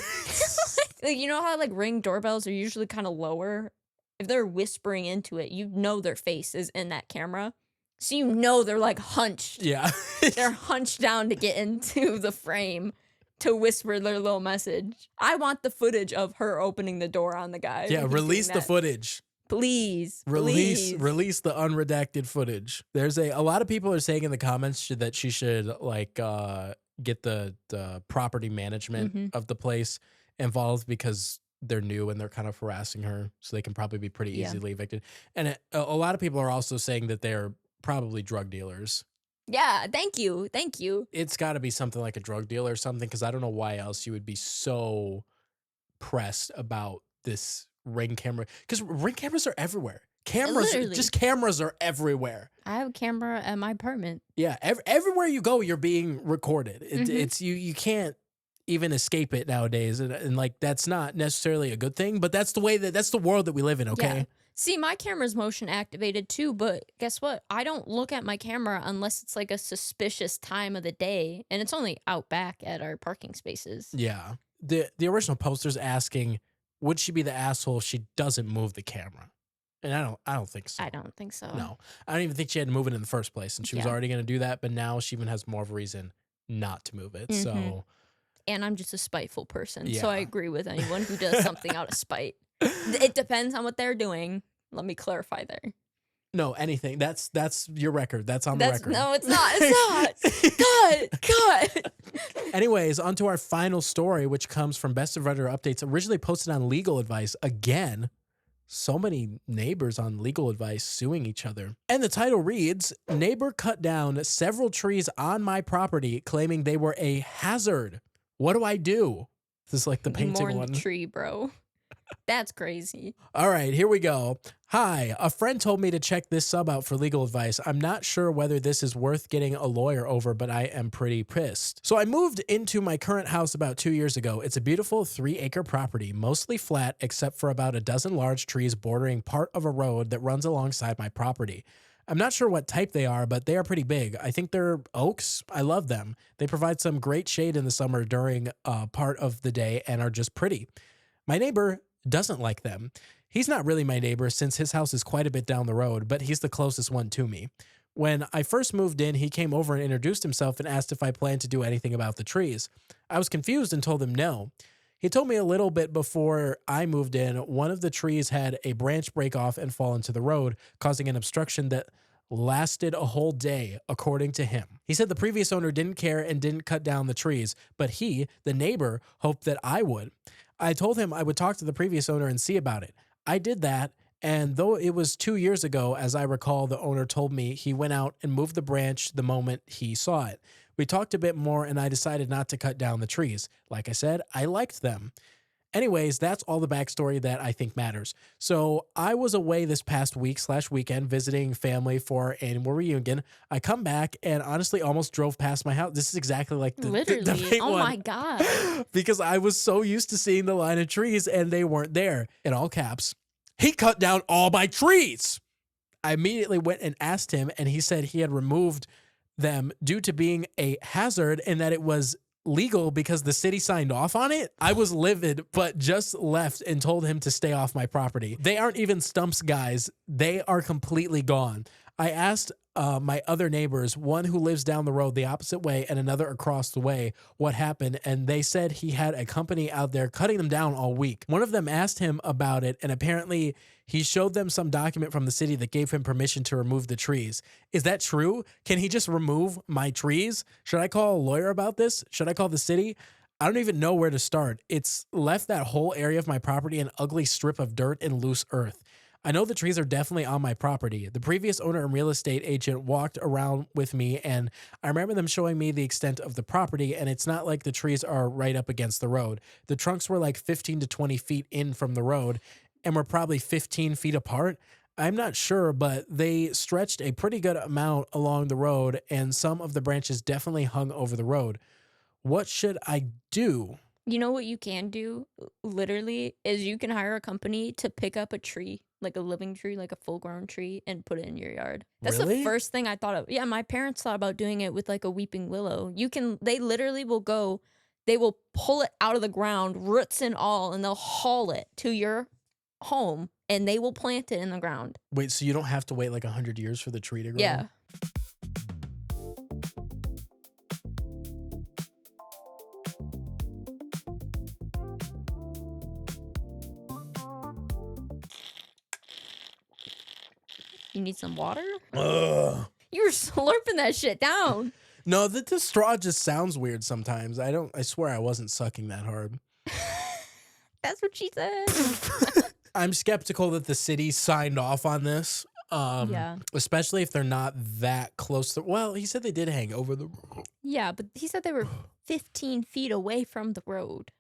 Like, you know how like Ring doorbells are usually kind of lower? If they're whispering into it, you know their face is in that camera. So you know they're like hunched. yeah. They're hunched down to get into the frame to whisper their little message. I want the footage of her opening the door on the guy. Yeah, who's release doing the that. footage. Please. Release Please. release the unredacted footage. There's a lot of people are saying in the comments that she should like get the property management Mhm. of the place involved because they're new and they're kind of harassing her, so they can probably be pretty Yeah. easily evicted. And a lot of people are also saying that they're probably drug dealers. Yeah, thank you. Thank you. It's got to be something like a drug dealer or something, because I don't know why else you would be so pressed about this ring camera, because ring cameras are everywhere. Literally. Just cameras are everywhere. I have a camera at my apartment. Yeah, everywhere you go, you're being recorded. Mhm. It's you can't even escape it nowadays, and like that's not necessarily a good thing, but that's the world that we live in. Okay. Yeah. See, my camera's motion activated too, but guess what? I don't look at my camera unless it's like a suspicious time of the day, and it's only out back at our parking spaces. Yeah. The original poster's asking, would she be the asshole if she doesn't move the camera? And I don't think so. I don't think so. No, I don't even think she had to move it in the first place, and she was Yeah. already going to do that. But now she even has more of a reason not to move it. So Mhm. And I'm just a spiteful person, so I Yeah. agree with anyone who does something out of spite. It depends on what they're doing. Let me clarify there. no, anything. That's your record. That's on the That's record. no, it's not. It's not. Cut. Anyways, on to our final story, which comes from Best of Reddit Updates, originally posted on legal advice. Again, so many neighbors on legal advice suing each other. And the title reads, "Neighbor cut down several trees on my property, claiming they were a hazard. What do I do?" This is like the painting Mourn one. the tree, bro. That's crazy. All right, here we go. "Hi, a friend told me to check this sub out for legal advice. I'm not sure whether this is worth getting a lawyer over, but I am pretty pissed. So I moved into my current house about 2 years ago. It's a beautiful 3-acre property, mostly flat except for about a dozen large trees bordering part of a road that runs alongside my property. I'm not sure what type they are, but they are pretty big. I think they're oaks. I love them. They provide some great shade in the summer during part of the day and are just pretty. My neighbor doesn't like them. He's not really my neighbor since his house is quite a bit down the road, but he's the closest one to me. When I first moved in, he came over and introduced himself and asked if I planned to do anything about the trees. I was confused and told him no. He told me a little bit before I moved in, one of the trees had a branch break off and fall into the road, causing an obstruction that lasted a whole day, according to him. He said the previous owner didn't care and didn't cut down the trees, but he, the neighbor, hoped that I would. I told him I would talk to the previous owner and see about it. I did that, and though it was 2 years ago, as I recall, the owner told me he went out and moved the branch the moment he saw it. We talked a bit more, and I decided not to cut down the trees. Like I said, I liked them. Anyways, that's all the backstory that I think matters. So I was away this past week/weekend visiting family for annual reunion. I come back and honestly almost drove past my house. This is exactly like the Literally. main Oh one. my God. Because I was so used to seeing the line of trees and they weren't there. In all caps, "He cut down all my trees." I immediately went and asked him, and he said he had removed them due to being a hazard and that it was legal because the city signed off on it. I was livid, but just left and told him to stay off my property. They aren't even stumps, guys. They are completely gone. I asked my other neighbors, one who lives down the road the opposite way and another across the way, what happened, and they said he had a company out there cutting them down all week. One of them asked him about it, and apparently he showed them some document from the city that gave him permission to remove the trees. Is that true? Can he just remove my trees? Should I call a lawyer about this? Should I call the city? I don't even know where to start. It's left that whole area of my property an ugly strip of dirt and loose earth. I know the trees are definitely on my property. The previous owner and real estate agent walked around with me, and I remember them showing me the extent of the property, and it's not like the trees are right up against the road. The trunks were like 15 to 20 feet in from the road, and were probably 15 feet apart. I'm not sure, but they stretched a pretty good amount along the road, and some of the branches definitely hung over the road. What should I do? You know what you can do, literally, is you can hire a company to pick up a tree, like a living tree, like a full-grown tree, and put it in your yard. That's the Really? first thing I thought of. Yeah, my parents thought about doing it with, like, a weeping willow. They literally will go they will pull it out of the ground, roots and all, and they'll haul it to your home, and they will plant it in the ground. Wait, so you don't have to wait like 100 years for the tree to grow? Yeah. You need some water? Ugh. You were slurping that shit down. No, the straw just sounds weird sometimes. I swear I wasn't sucking that hard. That's what she said. I'm skeptical that the city signed off on this. Yeah. Especially if they're not that close to, well, he said they did hang over the Yeah, but he said they were 15 feet away from the road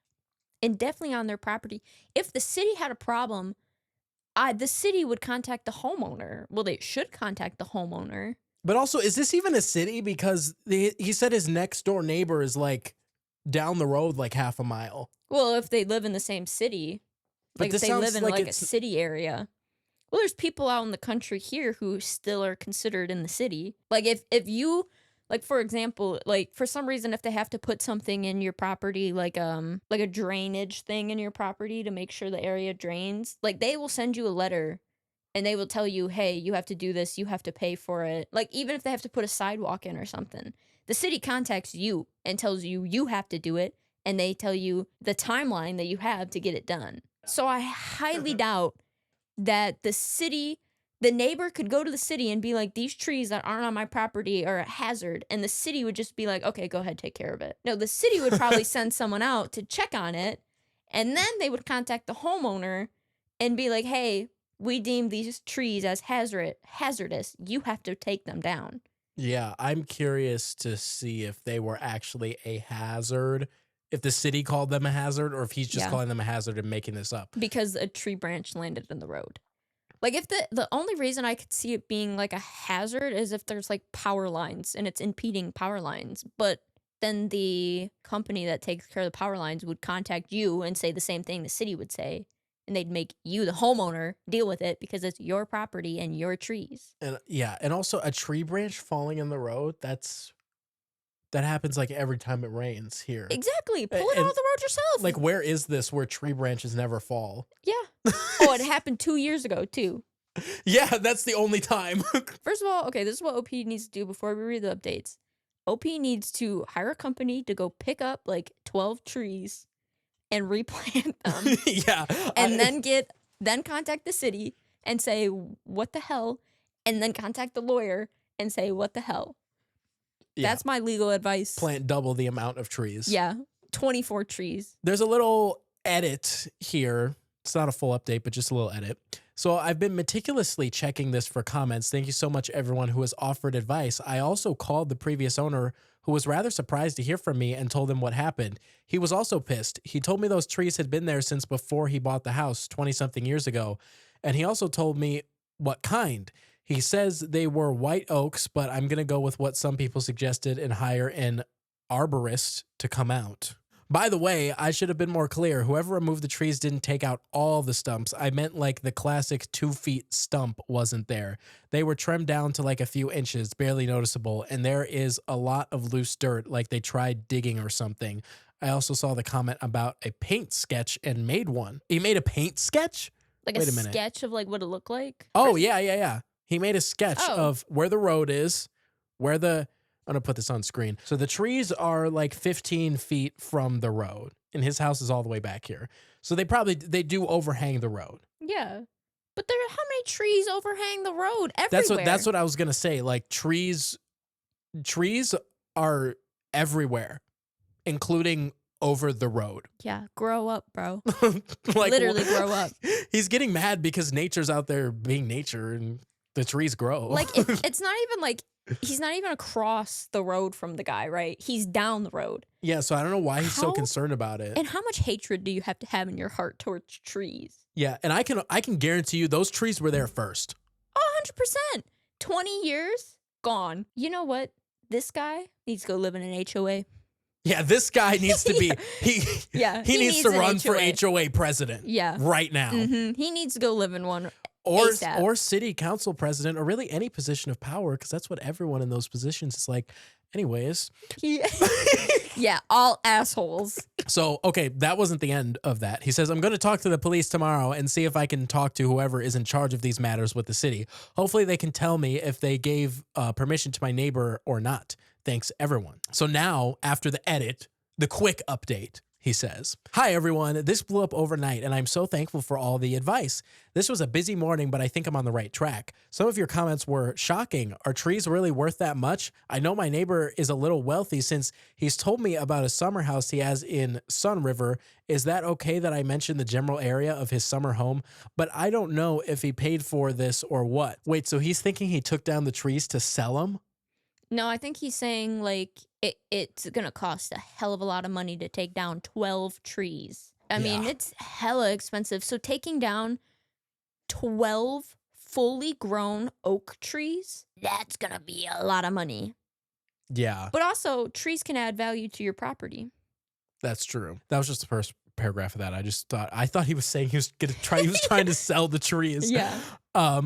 and definitely on their property. If the city had a problem, the city would contact the homeowner. Well, they should contact the homeowner. But also, is this even a city? Because he said his next door neighbor is like down the road, like half a mile. Well, if they live in the same city, But like if this they live sounds in like like a it's- city area. Well, there's people out in the country here who still are considered in the city. Like if you like for example, like for some reason if they have to put something in your property like a drainage thing in your property to make sure the area drains, like they will send you a letter and they will tell you, "Hey, you have to do this, you have to pay for it." Like even if they have to put a sidewalk in or something. The city contacts you and tells you you have to do it and they tell you the timeline that you have to get it done. So I highly doubt that the neighbor could go to the city and be like, these trees that aren't on my property are a hazard. And the city would just be like, okay, go ahead, take care of it. No, the city would probably send someone out to check on it. And then they would contact the homeowner and be like, hey, we deem these trees as hazardous. You have to take them down. Yeah, I'm curious to see if they were actually a hazard, if the city called them a hazard, or if he's just Yeah. calling them a hazard and making this up. Because a tree branch landed in the road. Like if the only reason I could see it being like a hazard is if there's like power lines and it's impeding power lines. But then the company that takes care of the power lines would contact you and say the same thing the city would say. And they'd make you, the homeowner, deal with it because it's your property and your trees. And yeah, and also a tree branch falling in the road, that happens like every time it rains here. Exactly. Pull it And, off the road yourself. Like, where is this where tree branches never fall? Yeah. Oh, it happened 2 years ago, too. Yeah, that's the only time. First of all, okay, this is what OP needs to do before we read the updates. OP needs to hire a company to go pick up like 12 trees and replant them. Yeah. And then contact the city and say, what the hell? And then contact the lawyer and say, what the hell? Yeah. That's my legal advice. Plant double the amount of trees. Yeah. 24 trees. There's a little edit here. It's not a full update, but just a little edit. So I've been meticulously checking this for comments. Thank you so much, everyone who has offered advice. I also called the previous owner, who was rather surprised to hear from me, and told him what happened. He was also pissed. He told me those trees had been there since before he bought the house 20-something years ago. And he also told me what kind. He says they were white oaks, but I'm going to go with what some people suggested and hire an arborist to come out. By the way, I should have been more clear. Whoever removed the trees didn't take out all the stumps. I meant like the classic 2 feet stump wasn't there. They were trimmed down to like a few inches, barely noticeable, and there is a lot of loose dirt, like they tried digging or something. I also saw the comment about a paint sketch and made one. He made a paint sketch? Like Wait a a minute. sketch of like what it looked like. Oh, yeah. He made a sketch Oh. of where the road is, where the... I'm going to put this on screen. So the trees are like 15 feet from the road, and his house is all the way back here. So they do overhang the road. Yeah. But how many trees overhang the road everywhere? That's what I was going to say. Like trees are everywhere, including over the road. Yeah, grow up, bro. Like, Literally grow up. He's getting mad because nature's out there being nature and the trees grow. Like it's not even like he's not even across the road from the guy, right? He's down the road. Yeah, so I don't know why he's so How- concerned about it. And how much hatred do you have to have in your heart towards trees? Yeah, and I can guarantee you those trees were there first. Oh, 100%. 20 years gone. You know what? This guy needs to go live in an HOA. Yeah, this guy needs to be he Yeah, he he needs to needs an run for HOA. HOA president Yeah. right now. He needs to go live in one Or ASAP. or city council president, or really any position of power, because that's what everyone in those positions is like. Anyways, He, yeah, all assholes. so okay, that wasn't the end of that. He says, I'm going to talk to the police tomorrow and see if I can talk to whoever is in charge of these matters with the city. Hopefully they can tell me if they gave permission to my neighbor or not. Thanks, everyone. So now, after the edit, the quick update. He says, hi, everyone. This blew up overnight, and I'm so thankful for all the advice. This was a busy morning, but I think I'm on the right track. Some of your comments were shocking. Are trees really worth that much? I know my neighbor is a little wealthy since he's told me about a summer house he has in Sun River. Is that okay that I mention the general area of his summer home? But I don't know if he paid for this or what. Wait, so he's thinking he took down the trees to sell them? No, I think he's saying like it's gonna cost a hell of a lot of money to take down 12 trees. I mean, Yeah. it's hella expensive. So taking down 12 fully grown oak trees, that's gonna be a lot of money. Yeah, But also, trees can add value to your property. that's true. That was just the first paragraph of that. I thought he was saying he was trying to sell the trees. Yeah.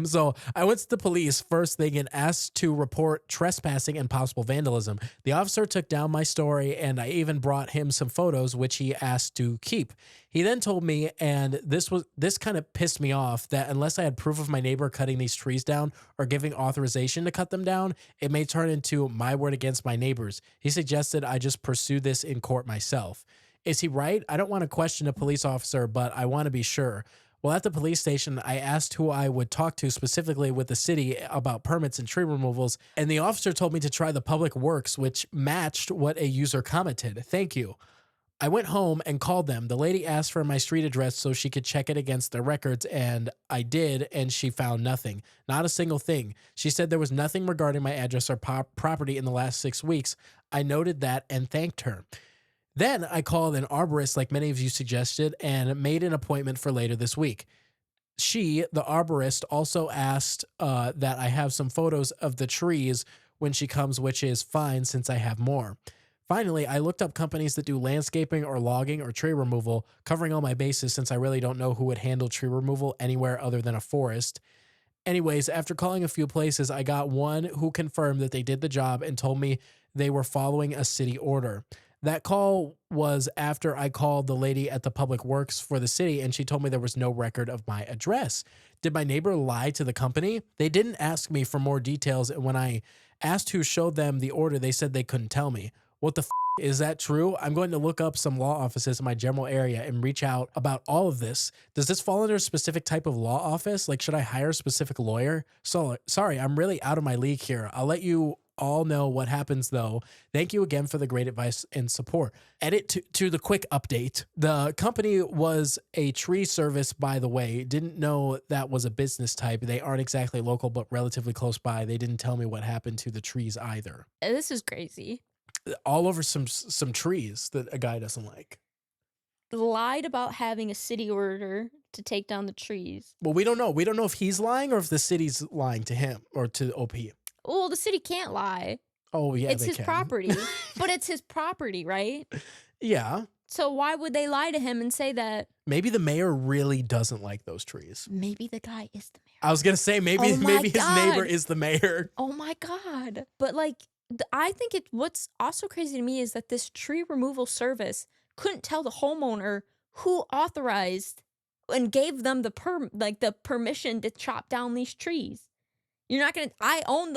So I went to the police first thing and asked to report trespassing and possible vandalism. The officer took down my story, and I even brought him some photos, which he asked to keep. He then told me, and this kind of pissed me off, that unless I had proof of my neighbor cutting these trees down or giving authorization to cut them down, it may turn into my word against my neighbor's. He suggested I just pursue this in court myself. Is he right? I don't want to question a police officer, but I want to be sure. Well, at the police station, I asked who I would talk to specifically with the city about permits and tree removals, and the officer told me to try the public works, which matched what a user commented. Thank you. I went home and called them. The lady asked for my street address so she could check it against their records, and I did, and she found nothing. Not a single thing. She said there was nothing regarding my address or property in the last 6 weeks. I noted that and thanked her. Then I called an arborist, like many of you suggested, and made an appointment for later this week. She, the arborist, also asked that I have some photos of the trees when she comes, which is fine since I have more. Finally, I looked up companies that do landscaping or logging or tree removal, covering all my bases since I really don't know who would handle tree removal anywhere other than a forest. Anyways, after calling a few places, I got one who confirmed that they did the job and told me they were following a city order. That call was after I called the lady at the public works for the city, and she told me there was no record of my address. Did my neighbor lie to the company? They didn't ask me for more details, and when I asked who showed them the order, they said they couldn't tell me. What the is that true? I'm going to look up some law offices in my general area and reach out about all of this. Does this fall under a specific type of law office? Like, should I hire a specific lawyer? So sorry, I'm really out of my league here. I'll let you all know what happens though. Thank you again for the great advice and support. Edit to the quick update. The company was a tree service, by the way. Didn't know that was a business type. They aren't exactly local, but relatively close by. They didn't tell me what happened to the trees either. This is crazy. All over some trees that a guy doesn't like. Lied about having a city order to take down the trees. Well, we don't know. We don't know if he's lying or if the city's lying to him or to OP. Well, the city can't lie. Oh, yeah, It's they his can. property. But it's his property, right? Yeah. So why would they lie to him and say that? Maybe the mayor really doesn't like those trees. Maybe the guy is the mayor. I was going to say, maybe Oh my his God. neighbor is the mayor. Oh my God. But like, I think what's also crazy to me is that this tree removal service couldn't tell the homeowner who authorized and gave them the permission to chop down these trees. You're not gonna. I own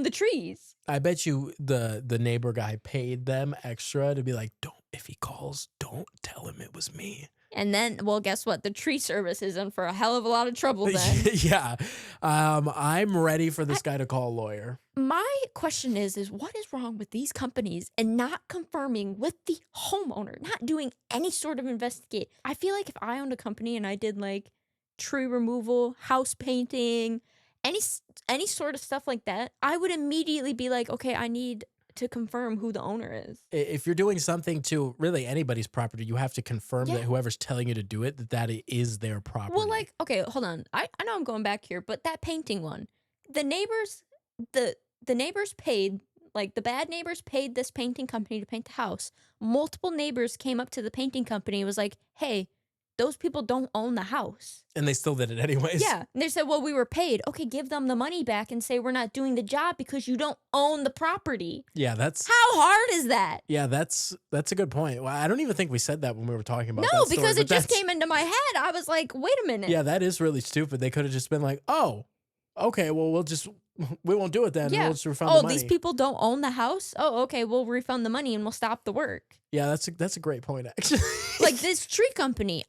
the trees. I bet you the neighbor guy paid them extra to be like, if he calls, don't tell him it was me. And then, well, guess what? The tree service is in for a hell of a lot of trouble then. Yeah. I'm ready for this guy to call a lawyer. My question is what is wrong with these companies and not confirming with the homeowner, not doing any sort of investigate? I feel like if I owned a company and I did like tree removal, house painting, any sort of stuff like that, I would immediately be like, okay, I need to confirm who the owner is. If you're doing something to really anybody's property, you have to confirm that whoever's telling you to do it, that it is their property. Well, like, okay, hold on. I know I'm going back here, but that painting one, the neighbors paid Like, the bad neighbors paid this painting company to paint the house. Multiple neighbors came up to the painting company and was like, hey, those people don't own the house. And they still did it anyways. Yeah. And they said, well, we were paid. Okay, give them the money back and say we're not doing the job because you don't own the property. Yeah, that's How hard is that? yeah, that's a good point. Well, I don't even think we said that when we were talking about No, that story, because but it just that's- came into my head. I was like, wait a minute. Yeah, that is really stupid. They could have just been like, "Oh, okay, well, we won't do it then. Yeah. We'll just refund the Oh, money." these people don't own the house? Oh, okay, we'll refund the money and we'll stop the work. Yeah, that's a great point actually. Like this tree company,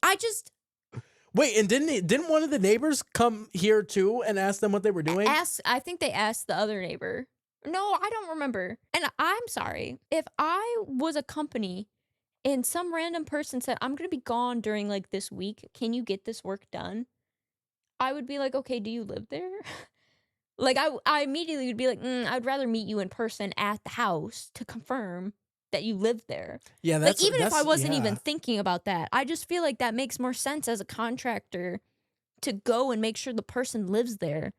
Wait, and didn't one of the neighbors come here too and ask them what they were doing? I think they asked the other neighbor. No, I don't remember. And I'm sorry. If I was a company and some random person said, I'm going to be gone during like this week, can you get this work done? I would be like, okay, do you live there? Like, I immediately would be like, I'd rather meet you in person at the house to confirm that you live there. Yeah, Like, even if I wasn't yeah. even thinking about that, I just feel like that makes more sense as a contractor to go and make sure the person lives there.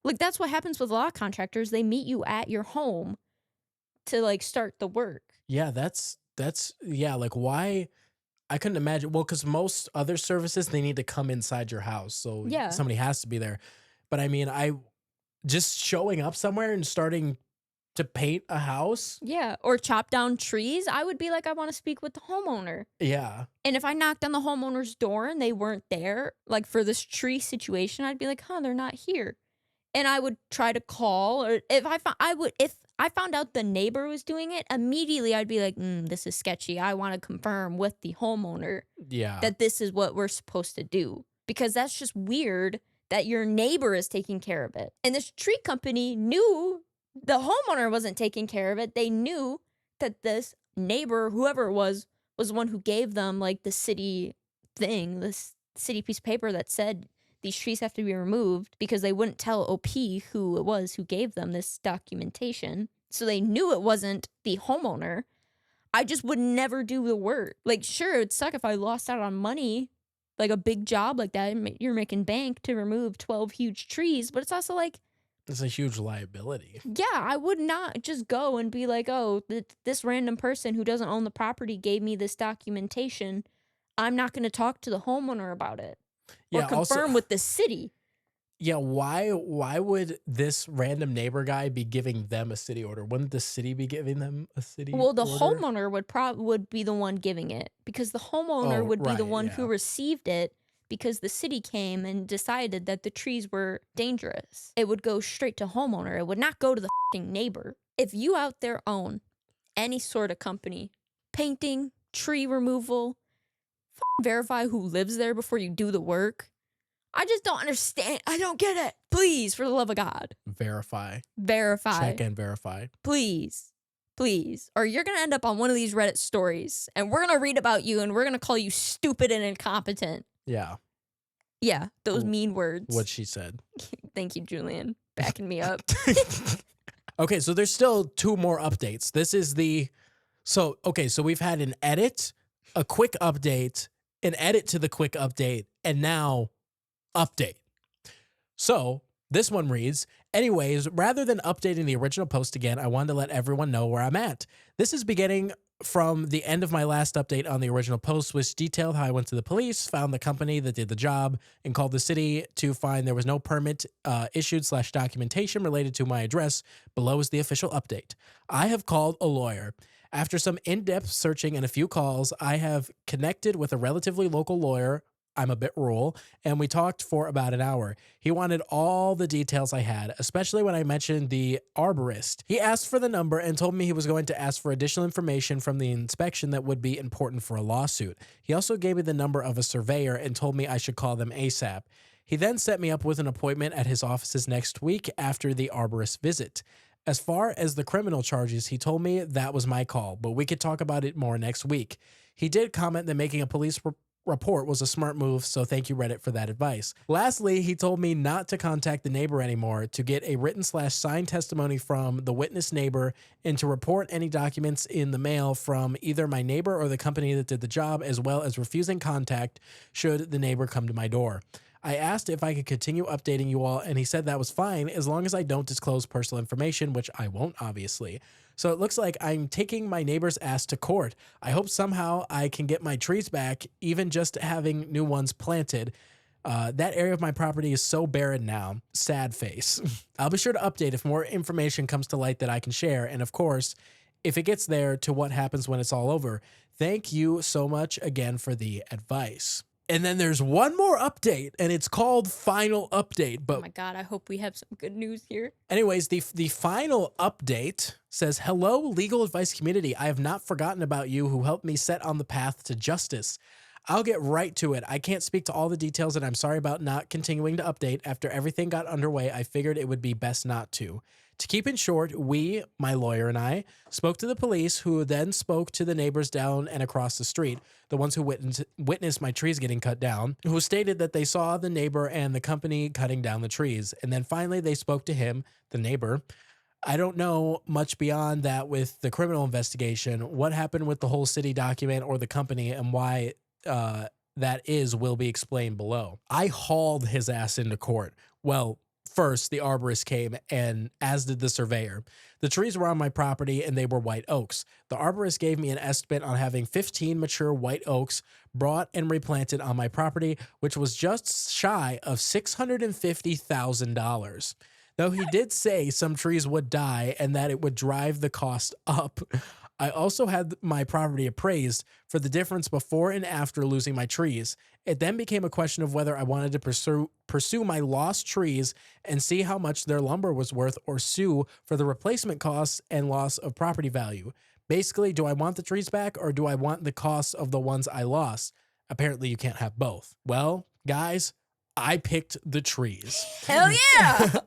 Like, that's what happens with a lot of contractors. They meet you at your home to, like, start the work. Yeah, yeah, like why I couldn't imagine. Well, because most other services they need to come inside your house, so Yeah. somebody has to be there. But I mean, I just showing up somewhere and starting to paint a house. Yeah, or chop down trees. I would be like, I want to speak with the homeowner. Yeah, And if I knocked on the homeowner's door and they weren't there, like for this tree situation, I'd be like, huh, they're not here. And I would try to call, or if I found out the neighbor was doing it, immediately I'd be like, this is sketchy. I want to confirm with the homeowner yeah, that this is what we're supposed to do. Because that's just weird that your neighbor is taking care of it. And this tree company knew the homeowner wasn't taking care of it. They knew that this neighbor, whoever it was the one who gave them like the city thing, this city piece of paper that said these trees have to be removed, because they wouldn't tell OP who it was who gave them this documentation. So they knew it wasn't the homeowner. I just would never do the work. Like, sure, it'd suck if I lost out on money, like a big job like that. You're making bank to remove 12 huge trees, but it's also like, it's a huge liability. yeah, I would not just go and be like, oh, this random person who doesn't own the property gave me this documentation. I'm not going to talk to the homeowner about it or Yeah, confirm also, with the city. yeah, why would this random neighbor guy be giving them a city order? Wouldn't the city be giving them a city Well, the order? homeowner would be the one giving it, because the homeowner Oh, would be the right, one who yeah. received it, because the city came and decided that the trees were dangerous. It would go straight to homeowner. It would not go to the fucking neighbor. If you out there own any sort of company, painting, tree removal, verify who lives there before you do the work. I just don't understand. I don't get it. Please, for the love of God, Verify, verify. check and verify. Please. Please. Or you're going to end up on one of these Reddit stories and we're going to read about you and we're going to call you stupid and incompetent. Yeah, Yeah, those Ooh, mean words. what she said. Thank you, Julian. Backing me up. Okay, so there's still two more updates. This is so we've had an edit, a quick update, an edit to the quick update, and now update. So this one reads, anyways, rather than updating the original post again, I wanted to let everyone know where I'm at. This is beginning from the end of my last update on the original post, which detailed how I went to the police, found the company that did the job, and called the city to find there was no permit issued / documentation related to my address. Below is the official update. I have called a lawyer. After some in-depth searching and a few calls, I have connected with a relatively local lawyer. I'm a bit rural, and we talked for about an hour. He wanted all the details I had, especially when I mentioned the arborist. He asked for the number and told me he was going to ask for additional information from the inspection that would be important for a lawsuit. He also gave me the number of a surveyor and told me I should call them ASAP. He then set me up with an appointment at his offices next week after the arborist visit. As far as the criminal charges, he told me that was my call, but we could talk about it more next week. He did comment that making a police report was a smart move, so thank you, Reddit, for that advice. Lastly, he told me not to contact the neighbor anymore, to get a written / signed testimony from the witness neighbor, and to report any documents in the mail from either my neighbor or the company that did the job, as well as refusing contact should the neighbor come to my door. I asked if I could continue updating you all, and he said that was fine as long as I don't disclose personal information, which I won't, obviously. So it looks like I'm taking my neighbor's ass to court. I hope somehow I can get my trees back, even just having new ones planted. That area of my property is so barren now. Sad face. I'll be sure to update if more information comes to light that I can share. And of course, if it gets there to what happens when it's all over. Thank you so much again for the advice. And then there's one more update, and it's called Final Update. Oh But my God, I hope we have some good news here. anyways, the final update says, "Hello, legal advice community. I have not forgotten about you who helped me set on the path to justice. I'll get right to it. I can't speak to all the details, and I'm sorry about not continuing to update. After everything got underway, I figured it would be best not to. To keep it short, we, my lawyer and I, spoke to the police, who then spoke to the neighbors down and across the street, the ones who witnessed my trees getting cut down, who stated that they saw the neighbor and the company cutting down the trees. And then finally they spoke to him, the neighbor. I don't know much beyond that with the criminal investigation. What happened with the whole city document or the company and why that is will be explained below. I hauled his ass into court. Well, first, the arborist came, and as did the surveyor. The trees were on my property, and they were white oaks. The arborist gave me an estimate on having 15 mature white oaks brought and replanted on my property, which was just shy of $650,000. Though he did say some trees would die and that it would drive the cost up. I also had my property appraised for the difference before and after losing my trees. It then became a question of whether I wanted to pursue my lost trees and see how much their lumber was worth, or sue for the replacement costs and loss of property value. Basically, do I want the trees back, or do I want the costs of the ones I lost? Apparently, you can't have both. Well, guys, I picked the trees. Hell yeah!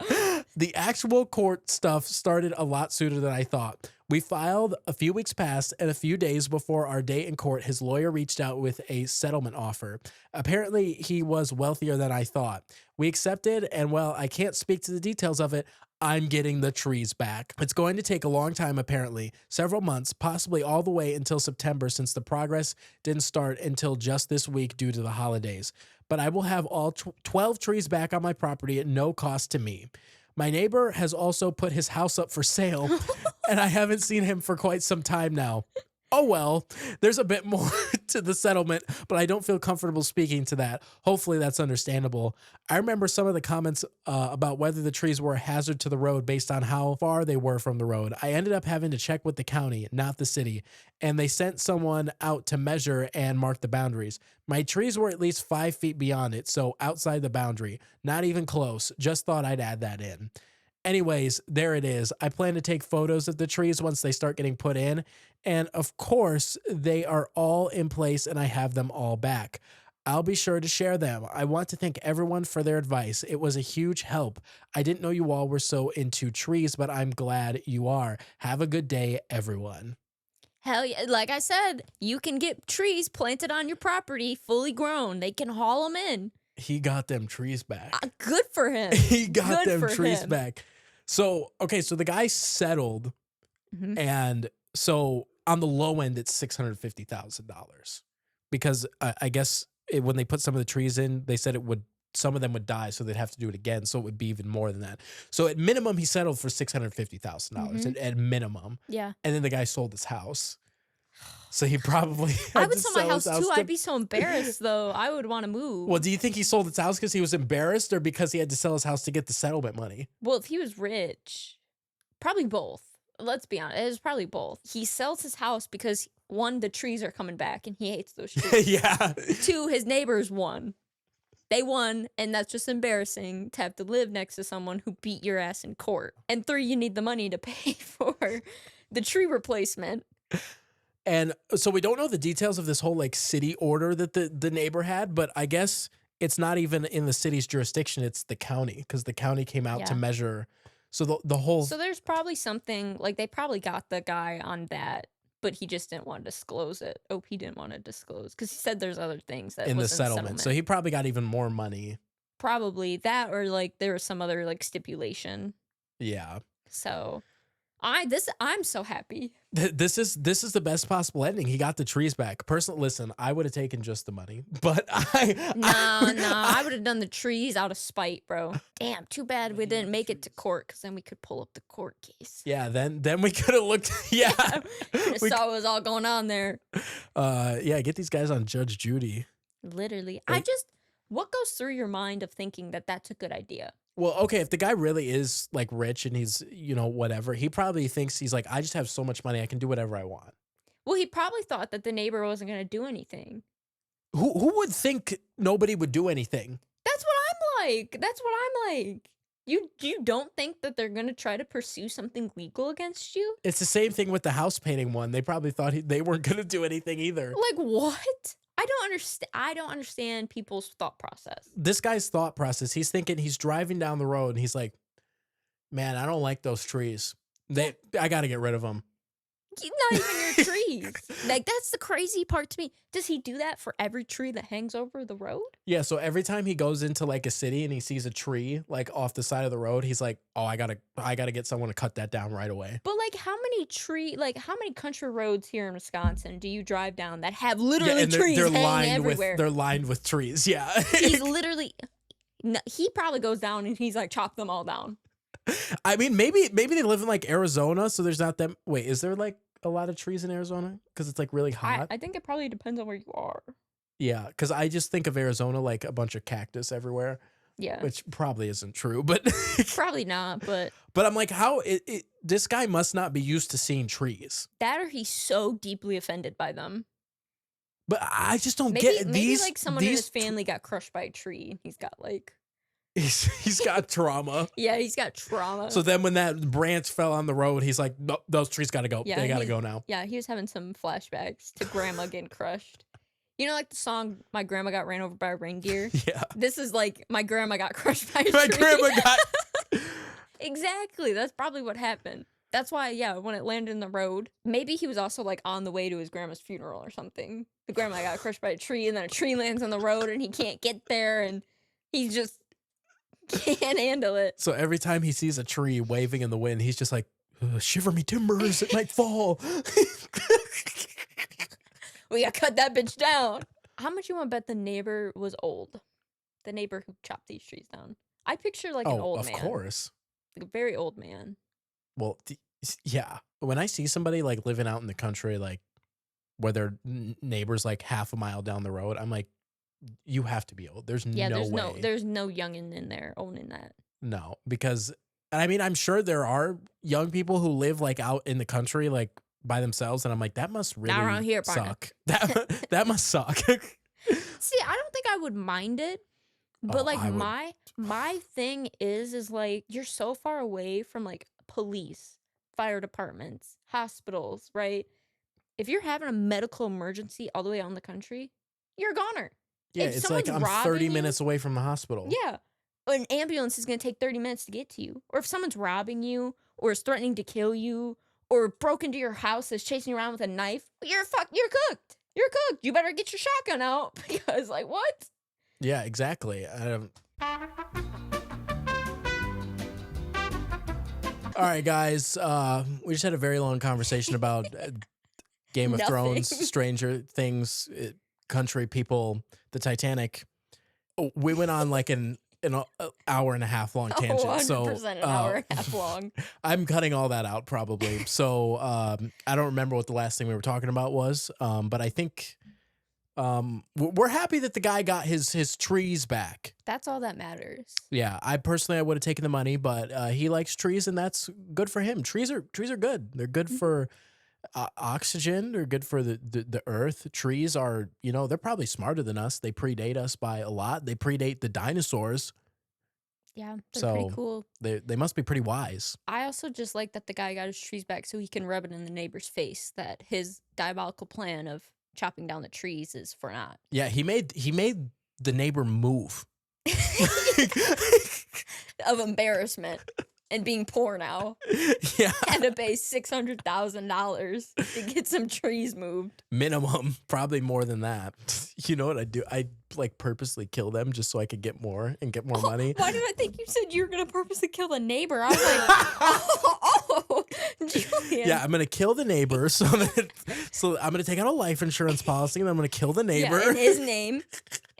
The actual court stuff started a lot sooner than I thought. We filed a few weeks past, and a few days before our day in court, his lawyer reached out with a settlement offer. Apparently, he was wealthier than I thought. We accepted, and well, I can't speak to the details of it. I'm getting the trees back. It's going to take a long time, apparently, several months, possibly all the way until September, since the progress didn't start until just this week due to the holidays. But I will have all 12 trees back on my property at no cost to me. My neighbor has also put his house up for sale, and I haven't seen him for quite some time now. Oh well, there's a bit more to the settlement, but I don't feel comfortable speaking to that. Hopefully that's understandable. I remember some of the comments about whether the trees were a hazard to the road based on how far they were from the road. I ended up having to check with the county, not the city, and they sent someone out to measure and mark the boundaries. My trees were at least 5 feet beyond it, so outside the boundary. Not even close. Just thought I'd add that in. Anyways, there it is. I plan to take photos of the trees once they start getting put in. And of course, they are all in place and I have them all back. I'll be sure to share them. I want to thank everyone for their advice. It was a huge help. I didn't know you all were so into trees, but I'm glad you are. Have a good day, everyone. Hell yeah. Like I said, you can get trees planted on your property fully grown. They can haul them in. He got them trees back. Good for him. He got Good them for trees him. back. So, okay, so the guy settled, Mhm. and so on the low end, it's $650,000 because I guess when they put some of the trees in, they said some of them would die, so they'd have to do it again. So it would be even more than that. So at minimum, he settled for $650,000 at minimum. Yeah. And then the guy sold his house. So he probably I had would to sell my sell house his too. to- I'd be so embarrassed though. I would want to move. Well, do you think he sold his house because he was embarrassed, or because he had to sell his house to get the settlement money? Well, if he was rich, probably both. Let's be honest. It was probably both. He sells his house because one, the trees are coming back and he hates those trees. Yeah. Two, his neighbors won. They won, and that's just embarrassing to have to live next to someone who beat your ass in court. And three, you need the money to pay for the tree replacement. And so we don't know the details of this whole like city order that the neighbor had, but I guess it's not even in the city's jurisdiction. It's the county, because the county came out to Yeah. measure. So the whole So there's probably something, like they probably got the guy on that, but he just didn't want to disclose it. OP didn't want to disclose because he said there's other things that in the was settlement. So he probably got even more money. probably that, or like there was some other like stipulation. Yeah. So I'm so happy. This is the best possible ending. He got the trees back. Personally, listen, I would have taken just the money, but I would have done the trees out of spite, bro. Damn, too bad we didn't make it to court, because then we could pull up the court case. Yeah, then we could have looked. Yeah, Could have saw what was all going on there. Yeah, get these guys on Judge Judy. Literally, Like- what goes through your mind of thinking that that's a good idea? Well, okay, if the guy really is like rich and he's, whatever, he probably thinks he's like, I just have so much money, I can do whatever I want. Well, he probably thought that the neighbor wasn't going to do anything. Who would think nobody would do anything? That's what I'm like. That's what I'm like. You don't think that they're going to try to pursue something legal against you? It's the same thing with the house painting one. They probably thought they weren't going to do anything either. Like, what? I don't understand people's thought process. This guy's thought process, he's thinking, he's driving down the road and he's like, man, I don't like those trees. I got to get rid of them. Not even your trees. Like, that's the crazy part to me. Does he do that for every tree that hangs over the road? Yeah, so every time he goes into like a city and he sees a tree like off the side of the road, he's like, "Oh, I got to get someone to cut that down right away." But like how many country roads here in Wisconsin do you drive down that have literally trees hanging everywhere? They're lined with trees. Yeah. He's literally he probably goes down and he's like, chop them all down. I mean, maybe they live in like Arizona, so there's not them. Wait, is there like a lot of trees in Arizona? Because it's like really hot. I think it probably depends on where you are. Yeah, because I just think of Arizona like a bunch of cactus everywhere. Yeah. Which probably isn't true, but probably not, but I'm like, this guy must not be used to seeing trees. That or he's so deeply offended by them. But I just don't get these. Maybe like someone in his family got crushed by a tree and he's got like he's got trauma. Yeah, he's got trauma. So then when that branch fell on the road, he's like, no, those trees got to go. Yeah, they got to go now. Yeah, he was having some flashbacks to grandma getting crushed. You know, like the song, My Grandma Got Ran Over by a Reindeer? Yeah. This is like, my grandma got crushed by a tree. My grandma got... Exactly. That's probably what happened. That's why, yeah, when it landed in the road, maybe he was also like on the way to his grandma's funeral or something. The grandma got crushed by a tree and then a tree lands on the road and he can't get there and he just can't handle it. So every time he sees a tree waving in the wind, he's just like, shiver me timbers, it might fall. We gotta cut that bitch down. How much you want to bet the neighbor was old? The neighbor who chopped these trees down. I picture like an old man. Of course. Like a very old man. Well, yeah. When I see somebody like living out in the country, like where their neighbor's like half a mile down the road, I'm like, you have to be old. There's no way. There's no youngin in there owning that. No, because I mean, I'm sure there are young people who live like out in the country, like by themselves, and I'm like, that must really not around here, suck. That must suck. See, I don't think I would mind it, but like my thing is like you're so far away from like police, fire departments, hospitals, right? If you're having a medical emergency all the way out in the country, you're a goner. Yeah, it's like I'm 30 minutes away from the hospital. Yeah. An ambulance is going to take 30 minutes to get to you. Or if someone's robbing you or is threatening to kill you or broke into your house is chasing you around with a knife, you're cooked. You're cooked. You better get your shotgun out because like what? Yeah, exactly. All right, guys. We just had a very long conversation about Game of Thrones, Stranger Things, country people, the Titanic. We went on like an hour and a half long tangent. 100% an hour and a half long. I'm cutting all that out probably. So I don't remember what the last thing we were talking about was. But I think we're happy that the guy got his trees back. That's all that matters. Yeah, I would have taken the money, but he likes trees, and that's good for him. Trees are good. They're good for oxygen. They're good for the earth. Trees are, they're probably smarter than us. They predate us by a lot. They predate the dinosaurs. Yeah, they're pretty cool. They must be pretty wise. I also just like that the guy got his trees back so he can rub it in the neighbor's face that his diabolical plan of chopping down the trees is for naught. Yeah, he made the neighbor move. Of embarrassment and being poor now. Yeah. Had to pay $600,000 to get some trees moved. Minimum, probably more than that. You know what I do? I like purposely kill them just so I could get more and get more money. Why did I think you said you were gonna purposely kill the neighbor? I was like, Julian. Yeah, I'm gonna kill the neighbor. So I'm gonna take out a life insurance policy, and I'm gonna kill the neighbor Yeah, in his name.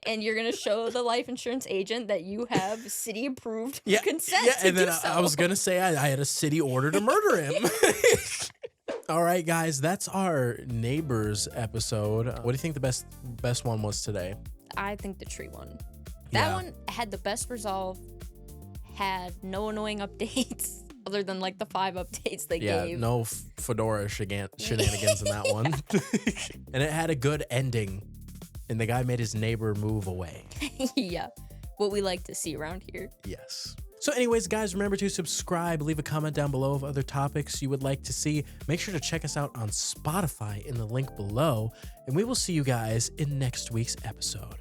And you're gonna show the life insurance agent that you have city approved consent to and then do so. I was gonna say I had a city order to murder him. All right, guys, that's our neighbors episode. What do you think the best one was today? I think the tree one. That one had the best resolve, had no annoying updates other than like the 5 updates they gave. Yeah, no Fedora shenanigans in that one. And it had a good ending, and the guy made his neighbor move away. Yeah, what we like to see around here. Yes. So anyways, guys, remember to subscribe, leave a comment down below of other topics you would like to see. Make sure to check us out on Spotify in the link below, and we will see you guys in next week's episode.